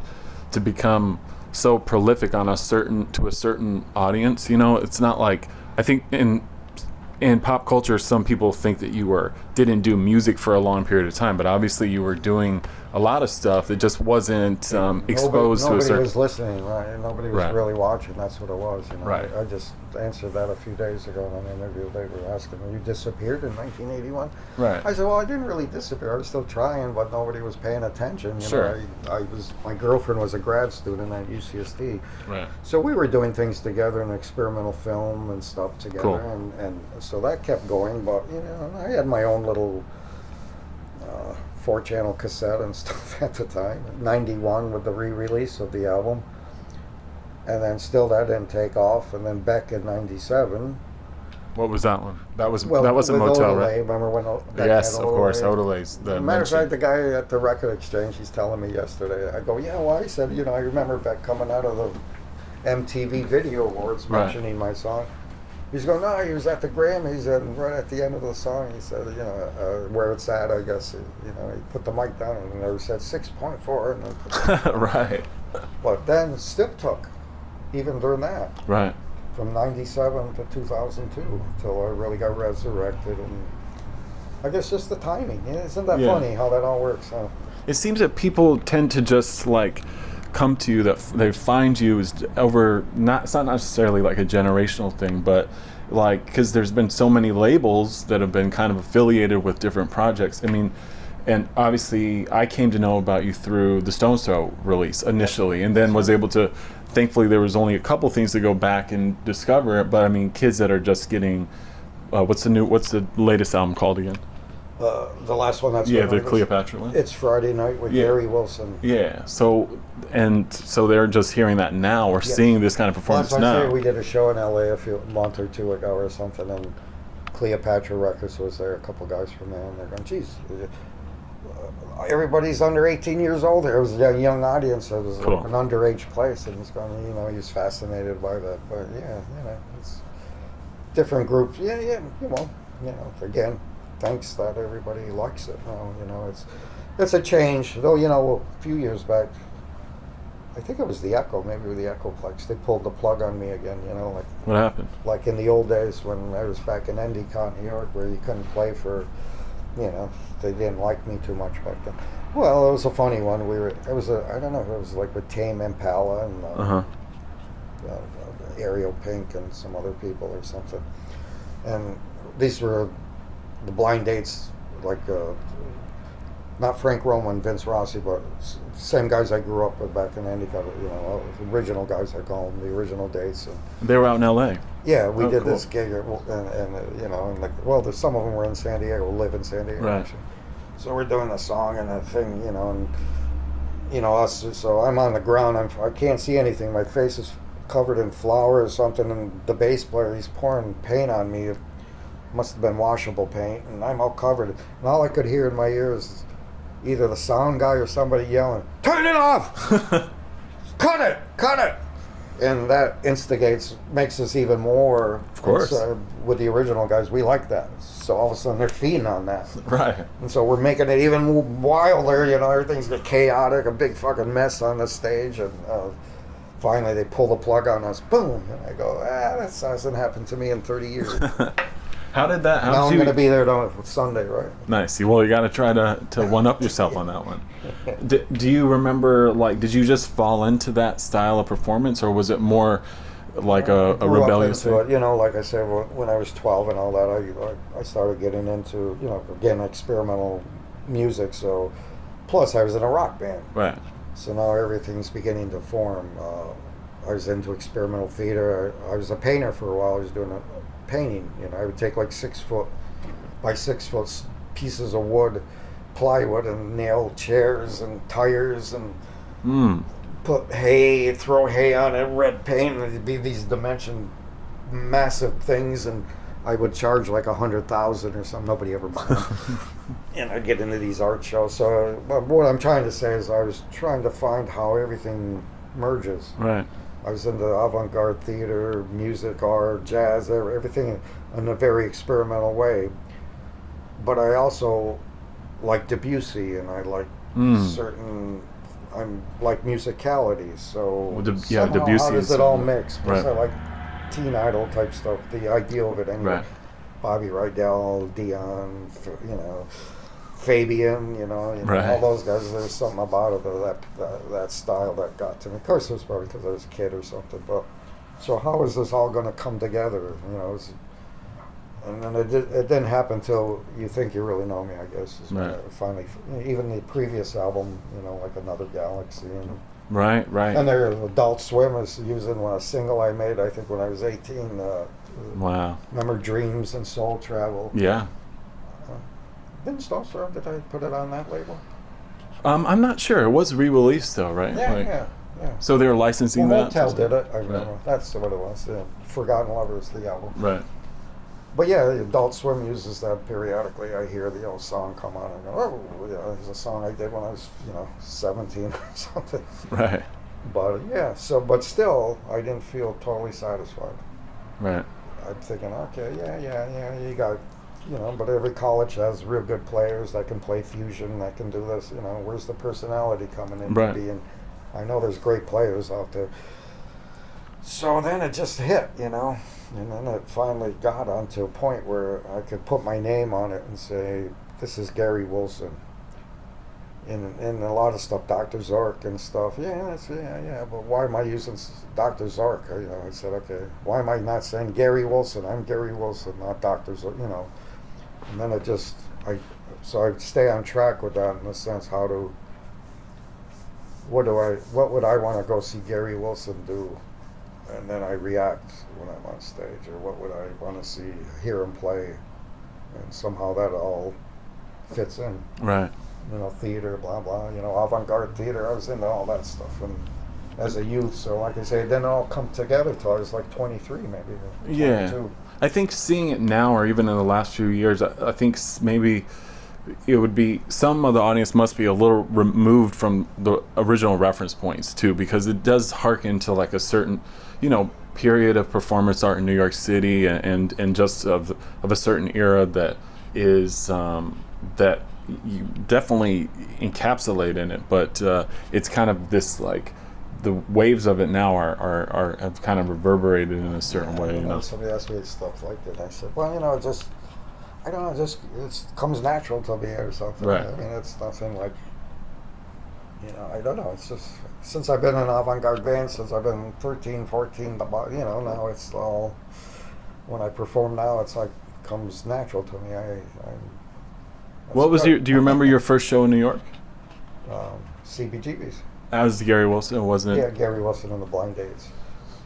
A: to become so prolific on a certain audience, it's not like, I think in pop culture, some people think that you were didn't do music for a long period of time, but obviously you were doing a lot of stuff that just wasn't exposed to a certain...
B: Nobody was listening, right? Nobody was really watching. That's what it was, you know.
A: Right.
B: I just answered that a few days ago in an interview. They were asking me, you disappeared in 1981?
A: Right.
B: I said, well, I didn't really disappear. I was still trying, but nobody was paying attention. You
A: Sure.
B: know, my girlfriend was a grad student at UCSD.
A: Right.
B: So we were doing things together in experimental film and stuff together.
A: Cool.
B: And so that kept going, but, you know, I had my own little... 4-channel cassette and stuff at the time. 91 with the re-release of the album, and then still that didn't take off. And then Beck in 97.
A: What was that one? That was a
B: with
A: Motel,
B: Odelay,
A: right?
B: remember when Beck
A: Yes,
B: had
A: of course,
B: Odelay?
A: Odelay's the
B: Matter of
A: mention.
B: fact, the guy at the record exchange, he's telling me yesterday. I go, yeah, well, he said, you know, I remember Beck coming out of the MTV Video Awards mentioning my song. He's going, no, he was at the Grammys, and right at the end of the song, he said, you know, where it's at, I guess, you know, he put the mic down and there said 6.4. And then put
A: Right.
B: But then it still took, even during that,
A: Right.
B: from 97 to 2002, until I really got resurrected. And I guess just the timing. Isn't that funny how that all works? Huh?
A: It seems that people tend to just like come to you, that they find you is over, it's not necessarily like a generational thing, but like, because there's been so many labels that have been kind of affiliated with different projects. I mean, and obviously I came to know about you through the Stones Throw release initially, and then was able to, thankfully there was only a couple things to go back and discover it, but I mean, kids that are just getting, what's the latest album called again?
B: The last one that's
A: the Cleopatra one.
B: It's Friday Night with Gary Wilson.
A: Yeah, so they're just hearing that now, or seeing this kind of performance
B: Last
A: now.
B: I say, we did a show in LA a month or two ago or something, and Cleopatra Records was there. A couple guys from there, and they're going, "Geez, everybody's under 18 years old here." It was a young audience. It was
A: Cool.
B: like an underage place, and he's going, you know, he was fascinated by that. But yeah, you know, it's different groups. Yeah, you know, again. Thanks that everybody likes it now. You know, it's a change. Though, you know, a few years back, I think it was the Echo, maybe with the Echoplex, they pulled the plug on me again. You know, like
A: What happened?
B: like in the old days when I was back in Endicott, New York, where you couldn't play for, you know, they didn't like me too much back then. Well, it was a funny one. I don't know, it was like with Tame Impala and Ariel Pink and some other people or something. And these were the blind dates, like not Frank Roma and Vince Rossi, but same guys I grew up with back in Endicott. You know, original guys I call them, the original dates. And
A: They were out in L.A.
B: yeah, we did
A: cool.
B: this gig, and you know, and like, well, there's some of them were in San Diego, live in San Diego.
A: Right.
B: Actually. So we're doing the song and the thing, you know, and you know us. So I'm on the ground. I can't see anything. My face is covered in flour or something, and the bass player, he's pouring paint on me. It must have been washable paint, and I'm all covered. And all I could hear in my ears is either the sound guy or somebody yelling, "Turn it off! Cut it!" And that makes us even more.
A: Of course.
B: With the original guys, we like that. So all of a sudden they're feeding on that.
A: Right.
B: And so we're making it even wilder, you know, everything's chaotic, a big fucking mess on the stage. And finally they pull the plug on us, boom. And I go, that hasn't happened to me in 30 years.
A: How did that?
B: Now I'm going to be there Sunday, right?
A: Nice. Well, you got to try to one up yourself on that one. Do you remember, like, did you just fall into that style of performance, or was it more like a rebellious thing?
B: You know, like I said, when I was 12 and all that, I started getting into, you know, again, experimental music. So, plus I was in a rock band.
A: Right.
B: So now everything's beginning to form. I was into experimental theater. I was a painter for a while. I was doing a painting. You know, I would take like 6 foot by 6 foot pieces of wood, plywood, and nail chairs and tires and throw hay on it, red paint, and it'd be these massive things, and I would charge like $100,000 or something. Nobody ever bought them. And I'd get into these art shows. So what I'm trying to say is I was trying to find how everything merges.
A: Right.
B: I was into avant-garde theater, music, art, jazz, everything in a very experimental way. But I also like Debussy, and I like I'm like musicalities. So
A: Debussy.
B: How does it all mix? Plus
A: Right.
B: I like teen idol type stuff, the ideal of it anyway.
A: Right.
B: Bobby Rydell, Dion, Fabian,
A: Right.
B: all those guys. There's something about it, that style that got to me. Of course, it was probably because I was a kid or something. But so how is this all going to come together? And then it didn't happen till you think you really know me, I guess. Is when
A: Right.
B: it finally, even the previous album, like Another Galaxy.
A: Right.
B: And there, Adult Swim is using a single I made, I think, when I was 18.
A: Wow.
B: Remember Dreams and Soul Travel?
A: Yeah.
B: Didn't Stone Throw, did I put it on that label?
A: I'm not sure. It was re-released though, right?
B: Yeah.
A: So they were licensing that?
B: Motel did it, I remember.
A: Right.
B: That's what it was. Yeah. Forgotten Lovers, the album.
A: Right.
B: But yeah, Adult Swim uses that periodically. I hear the old song come on and go, oh, yeah, it's a song I did when I was, 17 or something.
A: Right.
B: But but still, I didn't feel totally satisfied.
A: Right.
B: I'm thinking, okay, yeah, you got, but every college has real good players that can play fusion, that can do this, where's the personality coming in?
A: Right.
B: And I know there's great players out there. So then it just hit, and then it finally got onto a point where I could put my name on it and say, this is Gary Wilson. In a lot of stuff, Dr. Zork and stuff. Yeah, but why am I using Dr. Zork? I said, okay, why am I not saying Gary Wilson? I'm Gary Wilson, not Dr. Zork, And then so I stay on track with that in the sense, what would I want to go see Gary Wilson do? And then I react when I'm on stage, or what would I want to hear him play? And somehow that all fits in.
A: Right.
B: Theater, blah, blah, avant-garde theater. I was into all that stuff and as a youth. So like I say, it didn't all come together till I was like 23, maybe. 22.
A: Yeah. I think seeing it now, or even in the last few years, I think maybe it would be, some of the audience must be a little removed from the original reference points too, because it does harken to like a certain, period of performance art in New York City and just of a certain era that is that you definitely encapsulate in it, but it's kind of this like the waves of it now are have kind of reverberated in a certain way.
B: Somebody asked me stuff like that. I said, well, I don't know, it comes natural to me or something.
A: Right.
B: I mean, it's nothing like, I don't know. It's just since I've been in an avant-garde band since I've been 13, 14. Now it's all when I perform now, it's like comes natural to me.
A: What was do you remember your first show in New York?
B: CBGB's.
A: As Gary Wilson, wasn't it?
B: Yeah, Gary Wilson and the Blind Dates.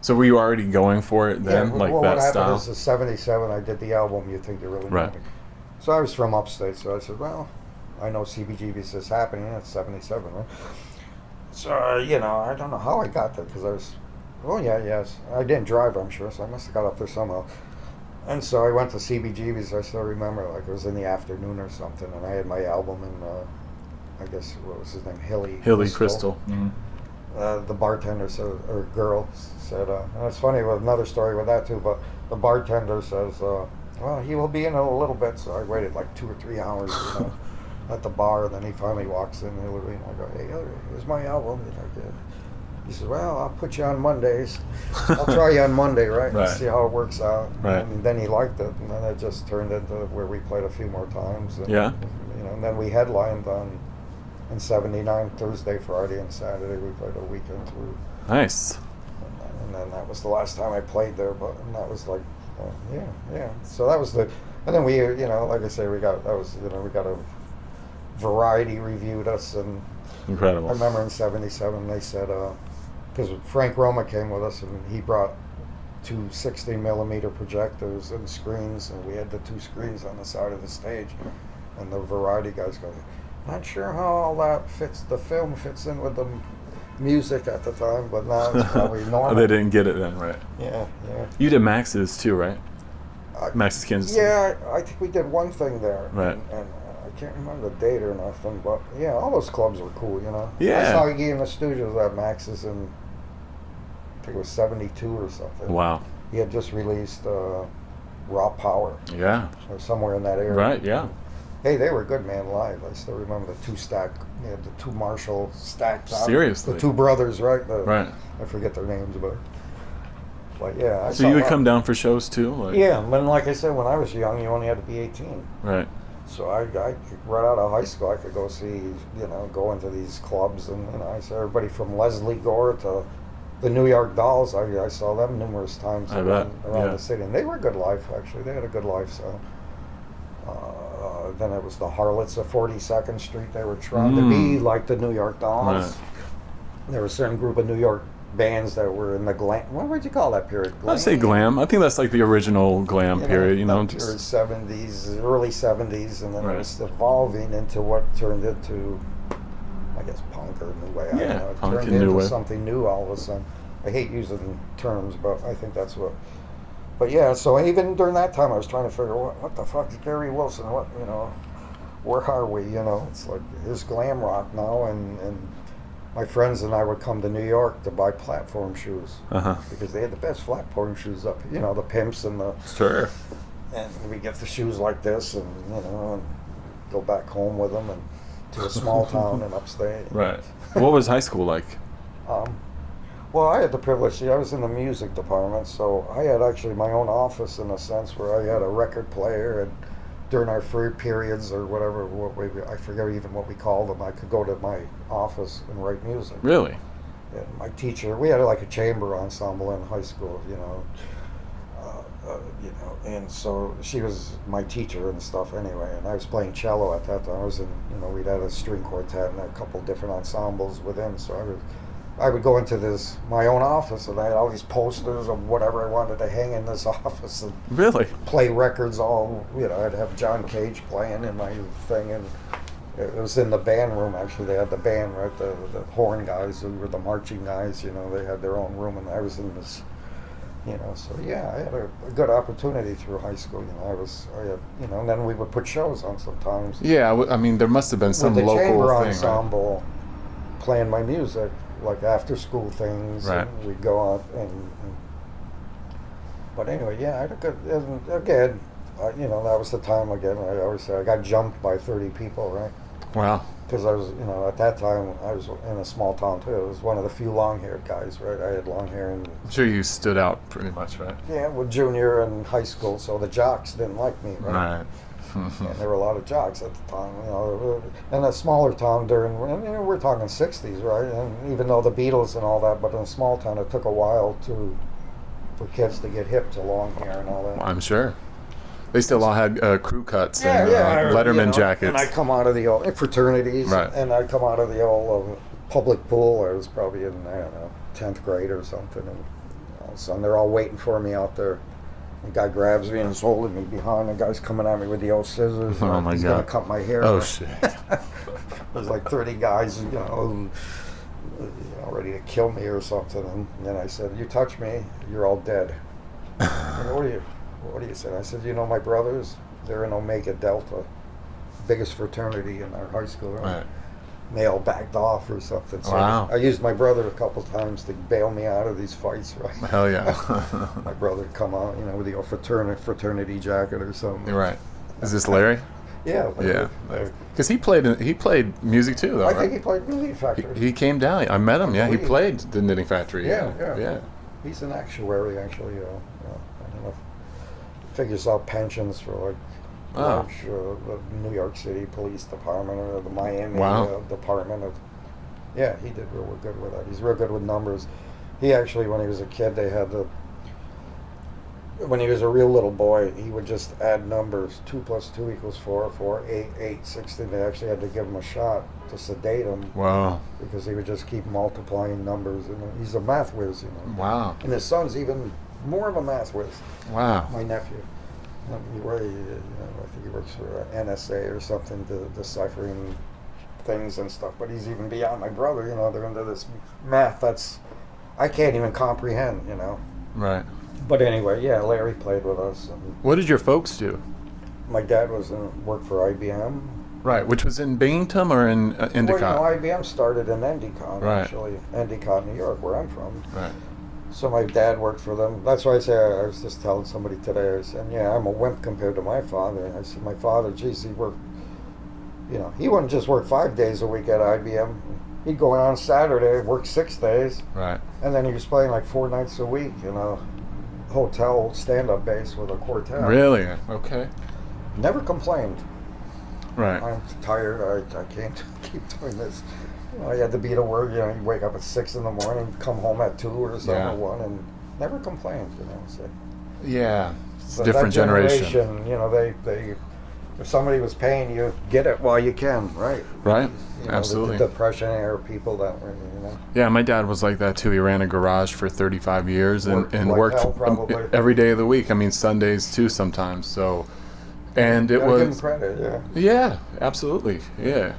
A: So were you already going for it then,
B: that
A: that
B: what
A: style?
B: happened is in '77 I did the album You Think You Really Know
A: Right.
B: Me. So I was from upstate, so I said, well, I know CBGB's is happening. It's '77, right? So, I don't know how I got there because I was, yes. I didn't drive, I'm sure, so I must have got up there somehow. And so I went to CBGB's, I still remember, like it was in the afternoon or something, and I had my album in, I guess, what was his name, Hilly
A: Crystal. Mm-hmm.
B: The bartender said, or girl said, and it's funny with another story with that too, but the bartender says, well, he will be in a little bit, so I waited like 2 or 3 hours, at the bar, and then he finally walks in, Hillary, and I go, hey, Hillary, here's my album. He says, well, I'll put you on Mondays. I'll try you on Monday, right?
A: Right.
B: See how it works out.
A: Right.
B: And then he liked it, and then it just turned into where we played a few more times. And,
A: Yeah.
B: And then we headlined in '79, Thursday, Friday, and Saturday. We played a weekend through.
A: Nice.
B: And then that was the last time I played there, and that was like, yeah. So that was and then we, like I say, we got a Variety reviewed us, and
A: Incredible.
B: I remember in '77 they said, because Frank Roma came with us, and he brought 2 16mm projectors and screens, and we had the 2 screens on the side of the stage, and the Variety guys go, not sure how all that fits, the film fits in with the music at the time, but now it's probably normal.
A: They didn't get it then, right?
B: Yeah.
A: You did Max's too, right? Max's Kansas City.
B: Yeah, I think we did one thing there.
A: Right.
B: And I can't remember the date or nothing, but yeah, all those clubs were cool,
A: Yeah.
B: I saw Iggy in the studios at Max's in, I think it was '72 or something.
A: Wow.
B: He had just released Raw Power.
A: Yeah.
B: Or somewhere in that area.
A: Right, yeah.
B: Hey, they were good, man, live. I still remember the 2 stack, they had the 2 Marshall stacks.
A: Seriously?
B: The 2 brothers, right?
A: Right.
B: I forget their names, but But yeah.
A: So you would come down for shows too? Like?
B: Yeah, but like I said, when I was young, you only had to be 18.
A: Right.
B: So I right out of high school, I could go see, go into these clubs, and I saw everybody from Leslie Gore to the New York Dolls. I saw them numerous times around the city, and they were good life. Actually, they had a good life. So then it was the Harlots of 42nd Street. They were trying to be like the New York Dolls. Right. There was a certain group of New York bands that were in the glam. What would you call that period? Glam?
A: I'd say glam. I think that's like the original glam period.
B: Period 70s, early 70s, and then it was evolving into what turned into, I guess, punk or new wave.
A: Yeah,
B: it
A: punk
B: turned
A: and new
B: into
A: wave.
B: Something new all of a sudden. I hate using terms, but I think that's what. But yeah, so even during that time, I was trying to figure what the fuck is Gary Wilson? Where are we? It's like here's glam rock now, and my friends and I would come to New York to buy platform shoes because they had the best platform shoes up. The pimps and the and we get the shoes like this, and and go back home with them and to a small town in upstate.
A: Right. What was high school like?
B: Well, I had the privilege. I was in the music department, so I had actually my own office in a sense where I had a record player, and during our free periods or whatever, I forget even what we called them, I could go to my office and write music.
A: Really?
B: And my teacher, we had like a chamber ensemble in high school, and so she was my teacher and stuff anyway, and I was playing cello at that time. I was in, we'd had a string quartet and a couple different ensembles within, so I would go into my own office, and I had all these posters of whatever I wanted to hang in this office, and
A: really
B: play records all, I'd have John Cage playing in my thing, and it was in the band room. Actually, they had the band, right, the horn guys who were the marching guys, they had their own room, and I was in this, so yeah, I had a good opportunity through high school. And then we would put shows on sometimes.
A: Yeah, I mean, there must have been some
B: with the
A: local
B: chamber
A: thing,
B: ensemble,
A: right?
B: Playing my music, like after school things,
A: right.
B: And we'd go out and but anyway, yeah, I had a good, and again, that was the time again, I always say I got jumped by 30 people, right?
A: Wow.
B: Because I was, at that time, I was in a small town too. I was one of the few long-haired guys, right? I had long hair and...
A: I'm sure you stood out pretty much, right?
B: Yeah, with junior and high school, so the jocks didn't like me, right? And there were a lot of jocks at the time, in a smaller town we're talking 60s, right? And even though the Beatles and all that, but in a small town, it took a while for kids to get hip to long hair and all that.
A: I'm sure. They still all had crew cuts and
B: yeah,
A: Letterman jackets.
B: And I come out of the old fraternities,
A: right.
B: And I come out of the old public pool. I was probably in, 10th grade or something. And all of a sudden, they're all waiting for me out there. The guy grabs me and is holding me behind. The guy's coming at me with the old scissors.
A: Oh, my
B: he's
A: God.
B: Going to cut my hair.
A: Oh, shit.
B: There's like 30 guys, ready to kill me or something. And then I said, you touch me, you're all dead. What do you say? I said, my brothers, they're in Omega Delta, biggest fraternity in our high school.
A: Right.
B: They all backed off or something. So
A: wow.
B: I used my brother a couple times to bail me out of these fights, right?
A: Hell yeah.
B: My brother would come out, with the fraternity jacket or something.
A: Right. Is this Larry?
B: Yeah.
A: Yeah. Because he played music too, though,
B: I think he played Knitting Factory.
A: He came down. I met him, yeah. He played the Knitting Factory.
B: Yeah. He's an actuary, actually, I don't know. Figures out pensions for large the New York City Police Department or the Miami Department of. Yeah, he did real good with that. He's real good with numbers. He actually, when he was a kid, when he was a real little boy, he would just add numbers. 2 + 2 = 4, 4, 8, 8, 16. They actually had to give him a shot to sedate him.
A: Wow. Because
B: he would just keep multiplying numbers. And he's a math whiz,
A: Wow.
B: And his son's even more of a math whiz.
A: Wow.
B: My nephew. I think he works for NSA or something, deciphering things and stuff. But he's even beyond my brother. They're into this math I can't even comprehend.
A: Right.
B: But anyway, yeah, Larry played with us. And
A: what did your folks do?
B: My dad worked for IBM.
A: Right, which was in Binghamton or in Endicott?
B: Well, IBM started in Endicott,
A: right.
B: Actually. Endicott, New York, where I'm from.
A: Right.
B: So my dad worked for them. That's why I say, I was just telling somebody today, I said, yeah, I'm a wimp compared to my father. And I said, my father, geez, he worked, he wouldn't just work 5 days a week at IBM. He'd go in on Saturday, work 6 days.
A: Right.
B: And then he was playing like 4 nights a week, hotel stand-up bass with a quartet.
A: Really? Okay.
B: Never complained.
A: Right.
B: I'm tired. I can't keep doing this. I had to be to work. You wake up at 6 in the morning, come home at 2 or something, or 1, and never complained. So.
A: Yeah. It's a
B: But
A: different
B: that
A: generation.
B: They if somebody was paying you, get it while you can, right?
A: Right.
B: You know,
A: Absolutely.
B: The Depression era people that were,
A: Yeah, my dad was like that too. He ran a garage for 35 years and
B: like
A: worked
B: hell, probably.
A: every day of the week. I mean, Sundays too sometimes. So, and it
B: Gotta give him
A: was
B: credit, yeah.
A: yeah, absolutely, yeah.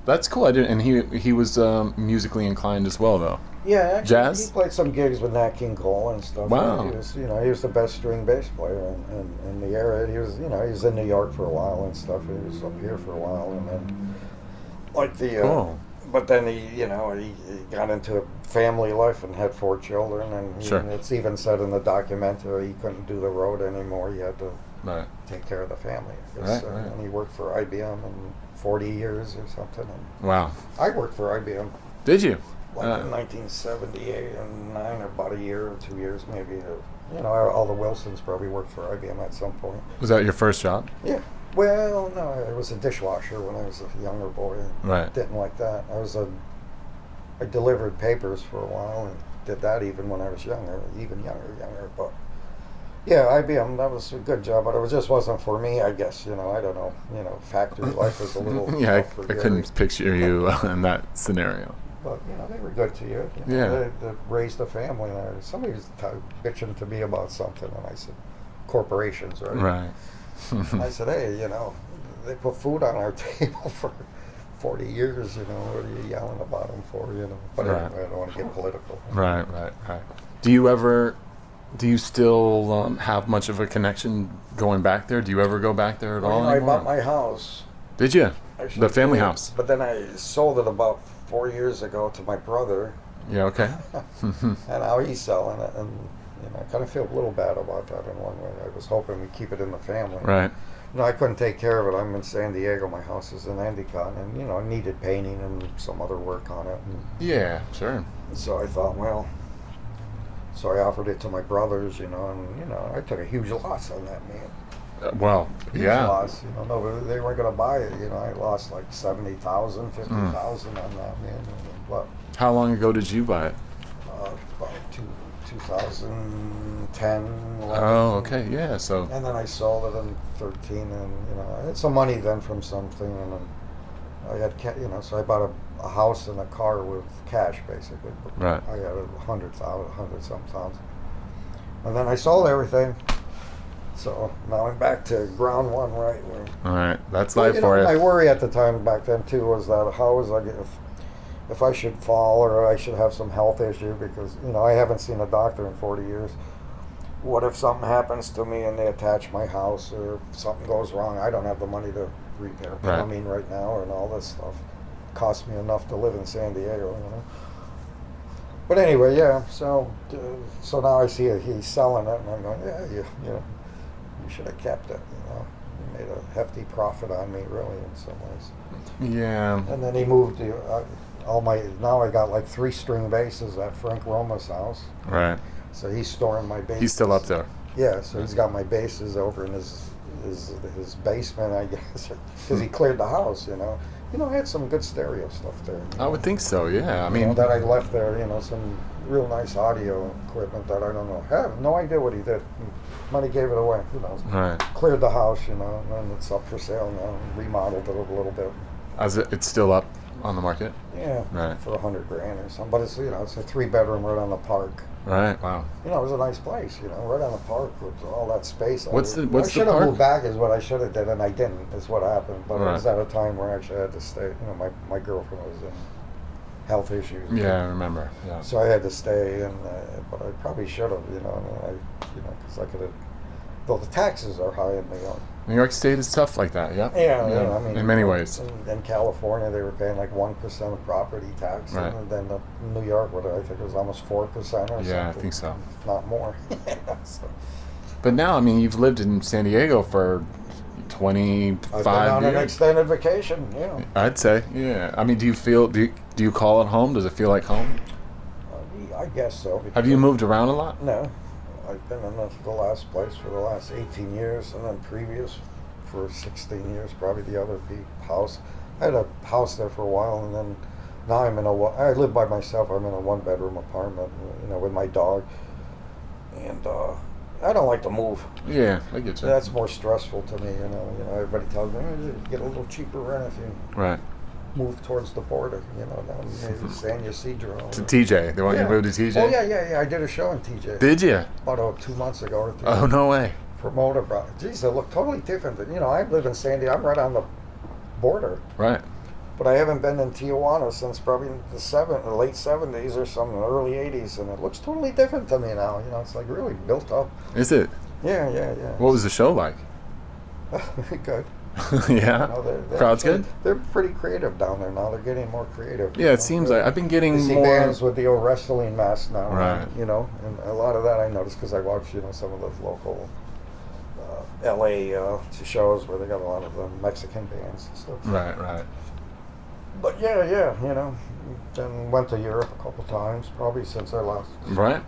A: That's cool. I did, and he was musically inclined as well, though.
B: Yeah, actually,
A: Jazz?
B: he played some gigs with Nat King Cole and stuff.
A: Wow.
B: He was the best string bass player in the era. He was in New York for a while and stuff. He was up here for a while, and then
A: Cool.
B: But then he got into family life and had 4 children, and
A: Sure.
B: it's even said in the documentary he couldn't do the road anymore. He had to
A: Right.
B: take care of the family.
A: Right.
B: And he worked for IBM in 40 years or something. And
A: Wow.
B: I worked for IBM.
A: Did you?
B: In 1978 and 9, about a year or 2 years maybe. All the Wilsons probably worked for IBM at some point.
A: Was that your first job?
B: Yeah. Well, no, I was a dishwasher when I was a younger boy.
A: Right.
B: Didn't like that. I delivered papers for a while and did that even when I was younger, even younger. But yeah, IBM, that was a good job, but it just wasn't for me, I guess. I don't know. Factory life was a little
A: Yeah,
B: tough
A: I
B: for Gary.
A: couldn't picture you in that scenario.
B: But, they were good to you.
A: Yeah.
B: They raised a family there. Somebody was bitching to me about something, and I said, corporations, right?
A: Right.
B: I said, hey, they put food on our table for 40 years, what are you yelling about them for, But
A: Right.
B: anyway, I don't want to get political.
A: Right. Do you still have much of a connection going back there? Do you ever go back there at all
B: I
A: anymore?
B: bought my house.
A: Did you?
B: Actually,
A: The family
B: yeah,
A: house?
B: But then I sold it about 4 years ago to my brother,
A: Yeah, okay.
B: and now he's selling it, and I kind of feel a little bad about that in one way. I was hoping we'd keep it in the family.
A: Right.
B: I couldn't take care of it. I'm in San Diego. My house is in Endicott, and I needed painting and some other work on it. And
A: Yeah, sure.
B: so I thought, so I offered it to my brothers, and I took a huge loss on that, man.
A: Well,
B: Huge
A: yeah.
B: loss. No, they weren't going to buy it. I lost like 70,000, 50,000 on that, man. But
A: How long ago did you buy it?
B: about 2010, 11.
A: Oh, okay. Yeah. So.
B: And then I sold it in 13, and I had some money then from something, and then I had so I bought a house and a car with cash basically.
A: Right.
B: I had 100 some thousand, and then I sold everything. So now I'm back to ground one, right?
A: All right. That's life for
B: My
A: you.
B: worry at the time back then too was that how was I if I should fall or I should have some health issue because I haven't seen a doctor in 40 years. What if something happens to me and they attach my house or something goes wrong? I don't have the money to repair plumbing right now and all this stuff. Cost me enough to live in San Diego, But anyway, yeah. So now I see he's selling it, and I'm going, you should have kept it. He made a hefty profit on me, really, in some ways.
A: Yeah.
B: And then he moved now I got like 3 string basses at Frank Roma's house.
A: Right.
B: So he's storing my basses.
A: He's still up there.
B: Yeah, so he's got my basses over in his basement, I guess, because he cleared the house, I had some good stereo stuff there.
A: I would think so. Yeah. I mean.
B: that I left there, some real nice audio equipment that I don't know. I have no idea what he did. Money gave it away,
A: Right.
B: Cleared the house, and it's up for sale now. Remodeled it a little bit.
A: It's still up on the market.
B: Yeah,
A: Right.
B: for $100,000 or something. But it's it's a 3-bedroom right on the park.
A: Right. Wow.
B: It was a nice place, right on the park with all that space.
A: What's
B: I
A: the
B: should have
A: park?
B: moved back is what I should have did, and I didn't. Is what happened. But
A: Right.
B: it was at a time where actually I had to stay. My girlfriend was in health issues.
A: Yeah, I remember. Yeah.
B: So I had to stay, and but I probably should have, because I could have. Though the taxes are high in New York.
A: New York State is tough like that. Yeah.
B: Yeah, I mean,
A: in many ways.
B: In California, they were paying like 1% of property tax,
A: Right.
B: and then New York, I think it was almost 4% or something.
A: Yeah, I think so.
B: If not more. So,
A: But now, I mean, you've lived in San Diego for 25
B: I've been on an
A: years.
B: extended vacation. Yeah.
A: I'd say, yeah. I mean, do you call it home? Does it feel like home?
B: I guess so.
A: Have you moved around a lot?
B: No. I've been in the last place for the last 18 years, and then previous for 16 years, probably the other house. I had a house there for a while, and then now I live by myself. I'm in a one-bedroom apartment, with my dog, and I don't like to move.
A: Yeah, I get you.
B: That's more stressful to me, everybody tells me, you get a little cheaper rent if you
A: Right.
B: move towards the border, down maybe San Ysidro.
A: To TJ. They want you to move to TJ?
B: Oh, yeah. I did a show in TJ.
A: Did you?
B: About 2 months ago or 3.
A: Oh, no way.
B: Promoter brought it. Geez, they look totally different. I live in San Diego. I'm right on the border.
A: Right.
B: But I haven't been in Tijuana since probably the late 70s or some early 80s, and it looks totally different to me now. It's like really built up.
A: Is it?
B: Yeah.
A: What was the show like?
B: Good.
A: Yeah? Crowd's
B: actually,
A: good?
B: They're pretty creative down there now. They're getting more creative.
A: Yeah, it seems like I've been getting
B: you see
A: more
B: bands with the old wrestling mask now.
A: Right.
B: And a lot of that I noticed because I watch, some of those local LA shows where they got a lot of the Mexican bands and stuff.
A: Right.
B: But yeah, then went to Europe a couple times, probably since I last
A: Right.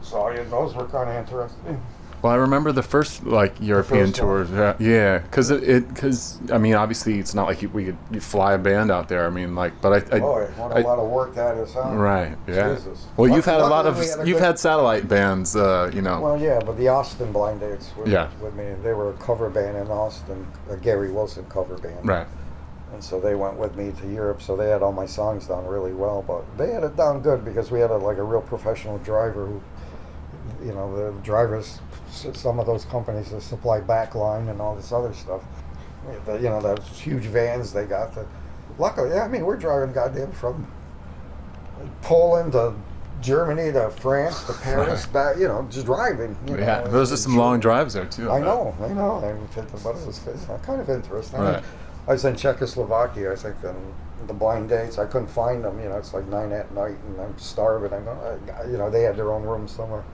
B: saw you. Those were kind of interesting.
A: Well, I remember the first European tours. Yeah, because obviously it's not like you fly a band out there. But
B: Boy, what a lot of work that is, huh?
A: Right. Yeah.
B: Jesus.
A: Well, you've had
B: Luckily
A: had satellite bands.
B: Well, yeah, but the Austin Blind Dates were
A: Yeah.
B: with me. They were a cover band in Austin, a Gary Wilson cover band.
A: Right.
B: And so they went with me to Europe, so they had all my songs done really well. But they had it done good because we had a real professional driver who, the drivers, some of those companies that supply backline and all this other stuff. Those huge vans they got. Luckily, we're driving goddamn from Poland to Germany to France to Paris, back, just driving.
A: Yeah, those are some long drives there too.
B: I know. I'm thinking about it. It's kind of interesting.
A: Right.
B: I was in Czechoslovakia, I think, and the blind dates. I couldn't find them. It's like 9 at night, and I'm starving. I'm going, they had their own room somewhere.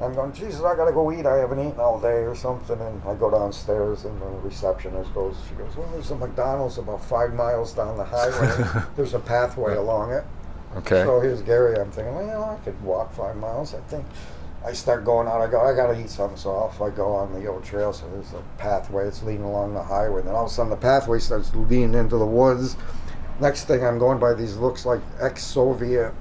B: I'm going, Jesus, I gotta go eat. I haven't eaten all day or something. And I go downstairs, and the receptionist goes, well, there's a McDonald's about 5 miles down the highway. There's a pathway along it.
A: Okay.
B: So here's Gary. I'm thinking, I could walk 5 miles. I think. I start going out. I go, I gotta eat something. So off I go on the old trail. So there's a pathway. It's leading along the highway. Then all of a sudden the pathway starts leading into the woods. Next thing I'm going by these looks like ex-Soviet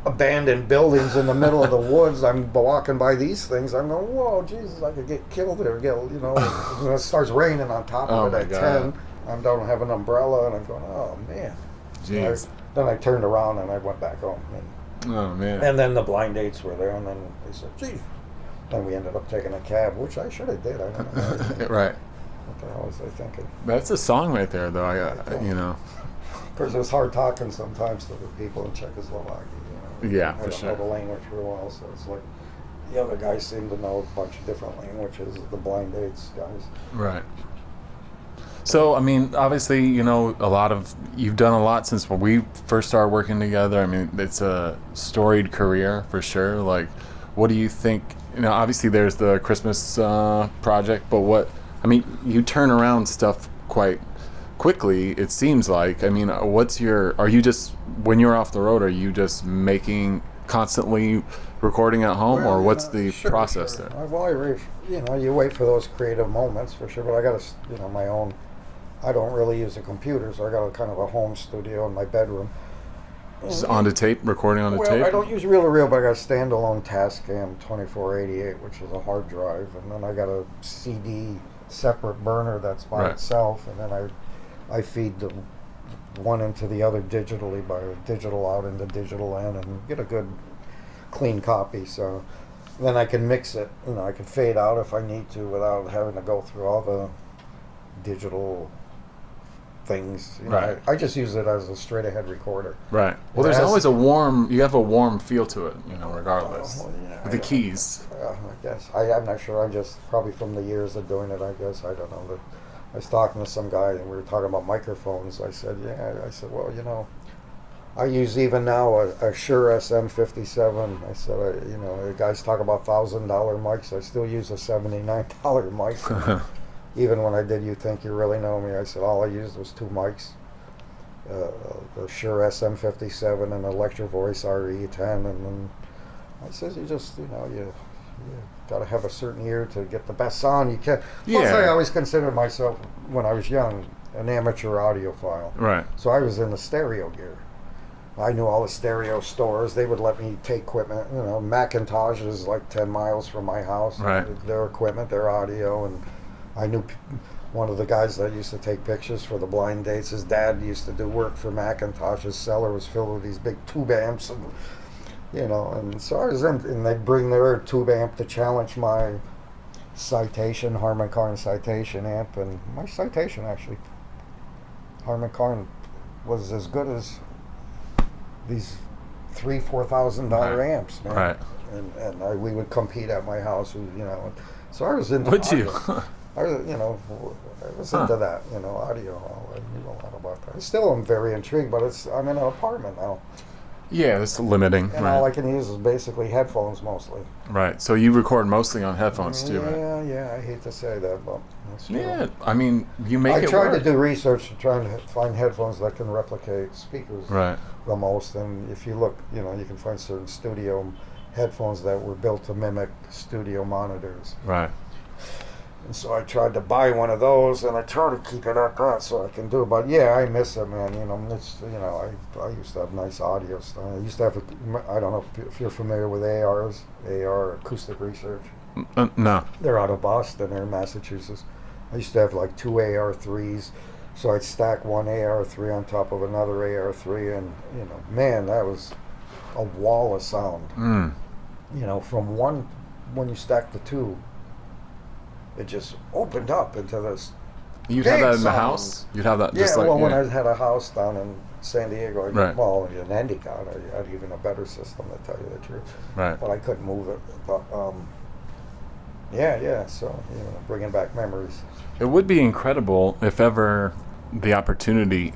B: abandoned buildings in the middle of the woods. I'm walking by these things. I'm going, whoa, Jesus, I could get killed there. It starts raining on top of it at 10. I don't have an umbrella, and I'm going, oh man.
A: Jeez.
B: Then I turned around and I went back home.
A: Oh man.
B: And then the blind dates were there, and then they said, gee. Then we ended up taking a cab, which I should have did. I don't know.
A: Right.
B: What the hell was I thinking?
A: That's a song right there, though.
B: Of course, it was hard talking sometimes to the people in Czechoslovakia.
A: Yeah,
B: I
A: for
B: don't
A: sure.
B: know the language real well, so it's like the other guys seem to know a bunch of different languages, the blind dates guys.
A: Right. So, obviously, you've done a lot since when we first started working together. It's a storied career for sure. What do you think? Obviously there's the Christmas project, but you turn around stuff quite quickly, it seems like. Are you just, when you're off the road, are you just constantly recording at home, or what's the process there?
B: Well, you wait for those creative moments for sure, but I got my own. I don't really use a computer, so I got a kind of a home studio in my bedroom.
A: Just on the tape, recording on the tape?
B: I don't use reel-to-reel, but I got a standalone Tascam 2488, which is a hard drive, and then I got a CD separate burner that's by itself, and then I feed the one into the other digitally by digital out into digital in, and get a good clean copy. So then I can mix it. I can fade out if I need to without having to go through all the digital things.
A: Right.
B: I just use it as a straight ahead recorder.
A: Right. Well, there's always you have a warm feel to it, regardless. With the keys.
B: I guess. I'm not sure. I'm just probably from the years of doing it, I guess. I don't know. I was talking to some guy and we were talking about microphones. I said, well, I use even now a Shure SM57. I said, the guys talk about $1,000 mics. I still use a $79 mic. Even when I did You Think You Really Know Me, I said all I used was 2 mics. The Shure SM57 and Electro Voice RE10, and then I says, you just, you got to have a certain ear to get the best sound you can.
A: Yeah.
B: Plus, I always considered myself, when I was young, an amateur audiophile.
A: Right.
B: So I was in the stereo gear. I knew all the stereo stores. They would let me take equipment. Macintosh is like 10 miles from my house.
A: Right.
B: Their equipment, their audio, and I knew one of the guys that used to take pictures for the blind dates. His dad used to do work for Macintosh. His cellar was filled with these big tube amps, and and so I was in, and they'd bring their tube amp to challenge my Citation, Harman Kardon Citation amp, and my Citation actually, Harman Kardon, was as good as these $3,000-$4,000
A: Right.
B: amps, man.
A: Right.
B: And we would compete at my house, So I was into
A: Would
B: audio.
A: you?
B: I was into that, audio. I knew a lot about that. I still am very intrigued, but I'm in an apartment now.
A: Yeah, it's limiting.
B: And
A: right.
B: all I can use is basically headphones mostly.
A: Right. So you record mostly on headphones too, right?
B: Yeah, I hate to say that, but that's true.
A: Yeah, I mean, you make it
B: I tried
A: work.
B: to do research to try and find headphones that can replicate speakers
A: Right.
B: the most. And if you look, you can find certain studio headphones that were built to mimic studio monitors.
A: Right.
B: And so I tried to buy one of those, and I try to keep it at that so I can do it. But yeah, I miss it, man. I used to have nice audio stuff. I used to have, I don't know if you're familiar with AR Acoustic Research.
A: No.
B: They're out of Boston, they're in Massachusetts. I used to have like 2 AR3s, so I'd stack one AR3 on top of another AR3, and man, that was a wall of sound. From one, when you stack the two, it just opened up into this.
A: You'd have that in the
B: sound.
A: house? You'd have that
B: Yeah,
A: just like...
B: when I had a house down in San Diego,
A: Right.
B: well, in Endicott, I had even a better system, to tell you the truth.
A: Right.
B: But I couldn't move it. But, so, bringing back memories.
A: It would be incredible if ever the opportunity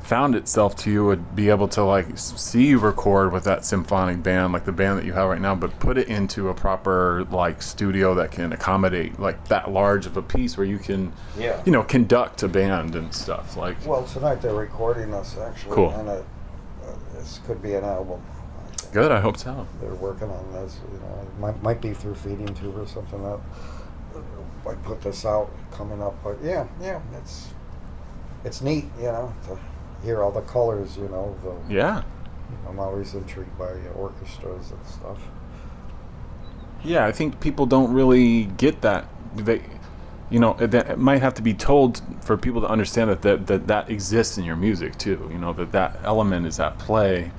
A: found itself to you, would be able to see you record with that symphonic band, like the band that you have right now, but put it into a proper studio that can accommodate that large of a piece where you can conduct a band and stuff
B: Well, tonight they're recording us actually.
A: Cool.
B: And this could be an album.
A: Good, I hope so.
B: They're working on this. It might be through Feeding Tube or something that I put this out coming up. But yeah, it's neat, to hear all the colors,
A: Yeah.
B: I'm always intrigued by orchestras and stuff.
A: Yeah, I think people don't really get that. It might have to be told for people to understand that exists in your music too. That element is at play.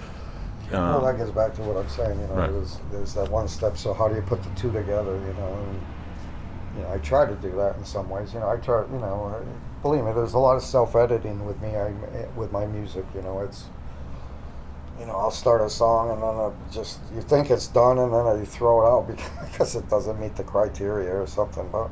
B: Well, that gets back to what I'm saying.
A: Right.
B: There's that one step. So how do you put the two together? I try to do that in some ways. I try. Believe me, there's a lot of self-editing with me. With my music. It's. I'll start a song and then you think it's done and then I throw it out because it doesn't meet the criteria or something. But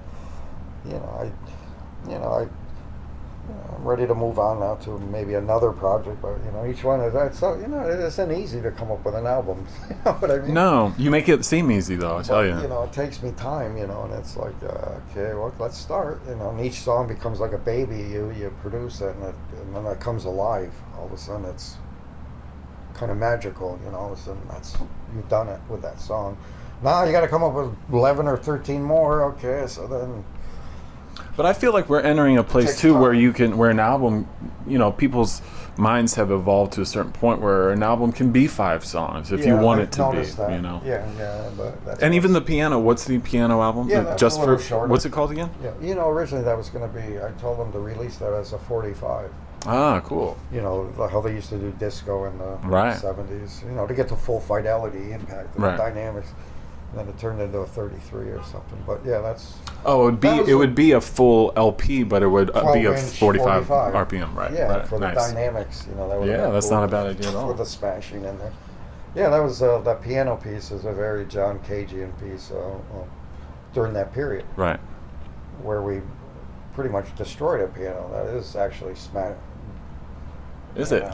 B: I'm ready to move on now to maybe another project. But each one is that. So it isn't easy to come up with an album. You know what I mean?
A: No, you make it seem easy though. I tell you.
B: It takes me time. And it's like okay, well, let's start. And each song becomes like a baby. You produce it and then it comes alive. All of a sudden, it's kind of magical. All of a sudden, you've done it with that song. Now you got to come up with 11 or 13 more. Okay, so then.
A: But I feel like we're entering a place too where where an album, people's minds have evolved to a certain point where an album can be 5 songs if you want it to be,
B: that. Yeah, but that's
A: and even the piano. What's the piano album?
B: Yeah, that's
A: just
B: a little
A: for
B: shorter.
A: What's it called again?
B: Yeah, originally that was going to be. I told them to release that as a 45.
A: Ah, cool.
B: How they used to do disco in the
A: Right.
B: 70s. To get the full fidelity impact of
A: Right.
B: the dynamics. Then it turned into a 33 or something. But yeah, that's.
A: Oh, it would be a full LP, but it would be a 45
B: 45
A: RPM, right?
B: Yeah,
A: right.
B: for the
A: Nice.
B: dynamics, that would
A: Yeah, that's not a bad idea at all.
B: With the smashing in there. Yeah, that was that piano piece is a very John Cagean piece during that period.
A: Right.
B: Where we pretty much destroyed a piano. That is actually smash.
A: Is it?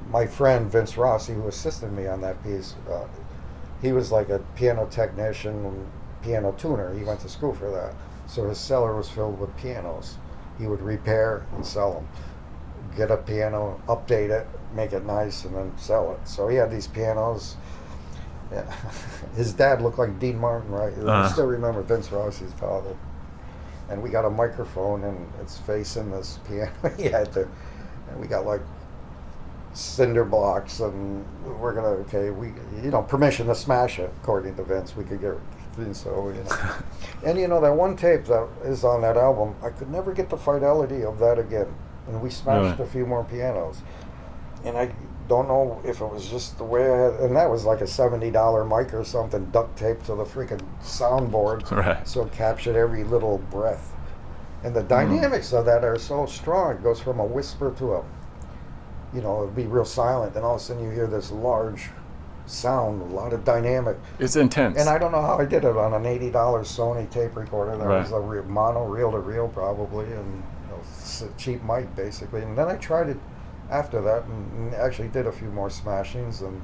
B: My friend Vince Rossi, who assisted me on that piece, he was like a piano technician, piano tuner. He went to school for that. So his cellar was filled with pianos. He would repair and sell them. Get a piano, update it, make it nice, and then sell it. So he had these pianos. Yeah. His dad looked like Dean Martin, right? I still remember Vince Rossi's father. And we got a microphone, and it's facing this piano he had there. And we got like cinder blocks, and we're gonna permission to smash it, according to Vince. We could get so and that one tape that is on that album, I could never get the fidelity of that again. And we smashed a few more pianos, and I don't know if it was just the way I had, and that was like a $70 mic or something, duct taped to the freaking soundboard,
A: right?
B: So it captured every little breath. And the dynamics of that are so strong. It goes from a whisper to it'd be real silent, and all of a sudden you hear this large sound, a lot of dynamic.
A: It's intense.
B: And I don't know how I did it on an $80 Sony tape recorder. That was a mono reel-to-reel probably, and cheap mic basically. And then I tried it after that and actually did a few more smashings, and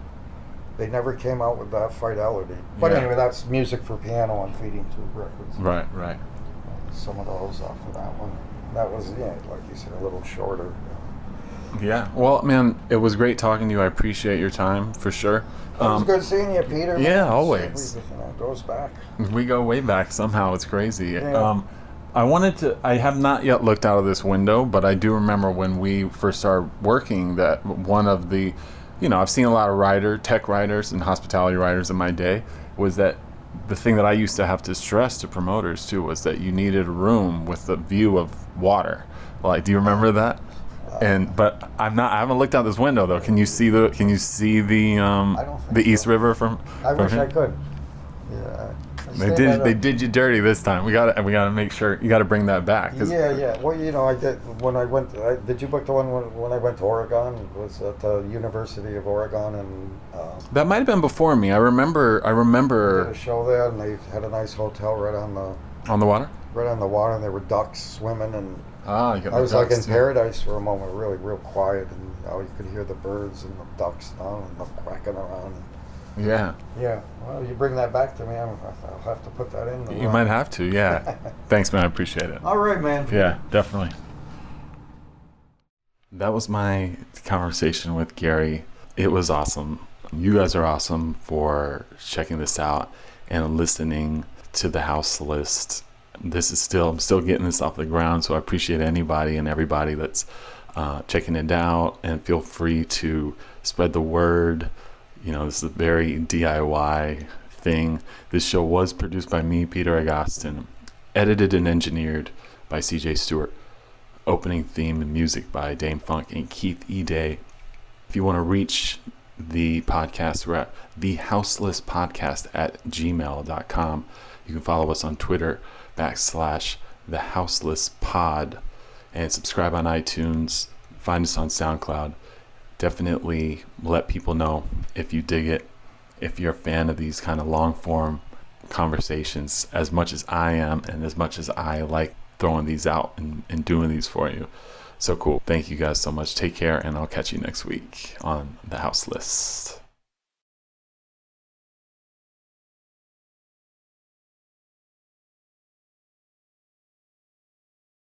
B: they never came out with that fidelity. But anyway, that's Music for Piano on Feeding Tube Records.
A: Right.
B: Some of those off of that one. That was, like you said, a little shorter.
A: Yeah. Well, man, it was great talking to you. I appreciate your time, for sure.
B: It was good seeing you, Peter.
A: Yeah, always.
B: It goes back.
A: We go way back somehow. It's crazy.
B: Yeah.
A: I have not yet looked out of this window, but I do remember when we first started working that one of the, I've seen a lot of tech writers and hospitality writers in my day, was that the thing that I used to have to stress to promoters too was that you needed a room with a view of water. Like, do you remember that? But I haven't looked out this window though. Can you see the East River from?
B: I wish
A: here?
B: I could. Yeah.
A: They did you dirty this time. We got to make sure you got to bring that back.
B: Yeah. Well, I did when I went. Did you book the one when I went to Oregon? It was at the University of Oregon, and
A: that might have been before me. I remember.
B: They did a show there, and they had a nice hotel right on
A: the water.
B: Right on the water, and there were ducks swimming, and
A: you got
B: I was like in paradise for a moment, really real quiet, and you could hear the birds and the ducks down and the quacking around.
A: Yeah.
B: Well, you bring that back to me, I'll have to put that in.
A: You might have to, yeah. Thanks, man. I appreciate it.
B: All right, man.
A: Yeah, definitely. That was my conversation with Gary. It was awesome. You guys are awesome for checking this out and listening to the House List. I'm still getting this off the ground, so I appreciate anybody and everybody that's checking it out, and feel free to spread the word. This is a very DIY thing. This show was produced by me, Peter Agoston, edited and engineered by CJ Stewart, opening theme and music by Dame Funk and Keith E. Day. If you want to reach the podcast, we're at TheHouseListPodcast@gmail.com. You can follow us on Twitter /TheHouseListPod, and subscribe on iTunes. Find us on SoundCloud. Definitely let people know if you dig it, if you're a fan of these kind of long form conversations, as much as I am, and as much as I like throwing these out and doing these for you. So cool. Thank you guys so much. Take care, and I'll catch you next week on The House List.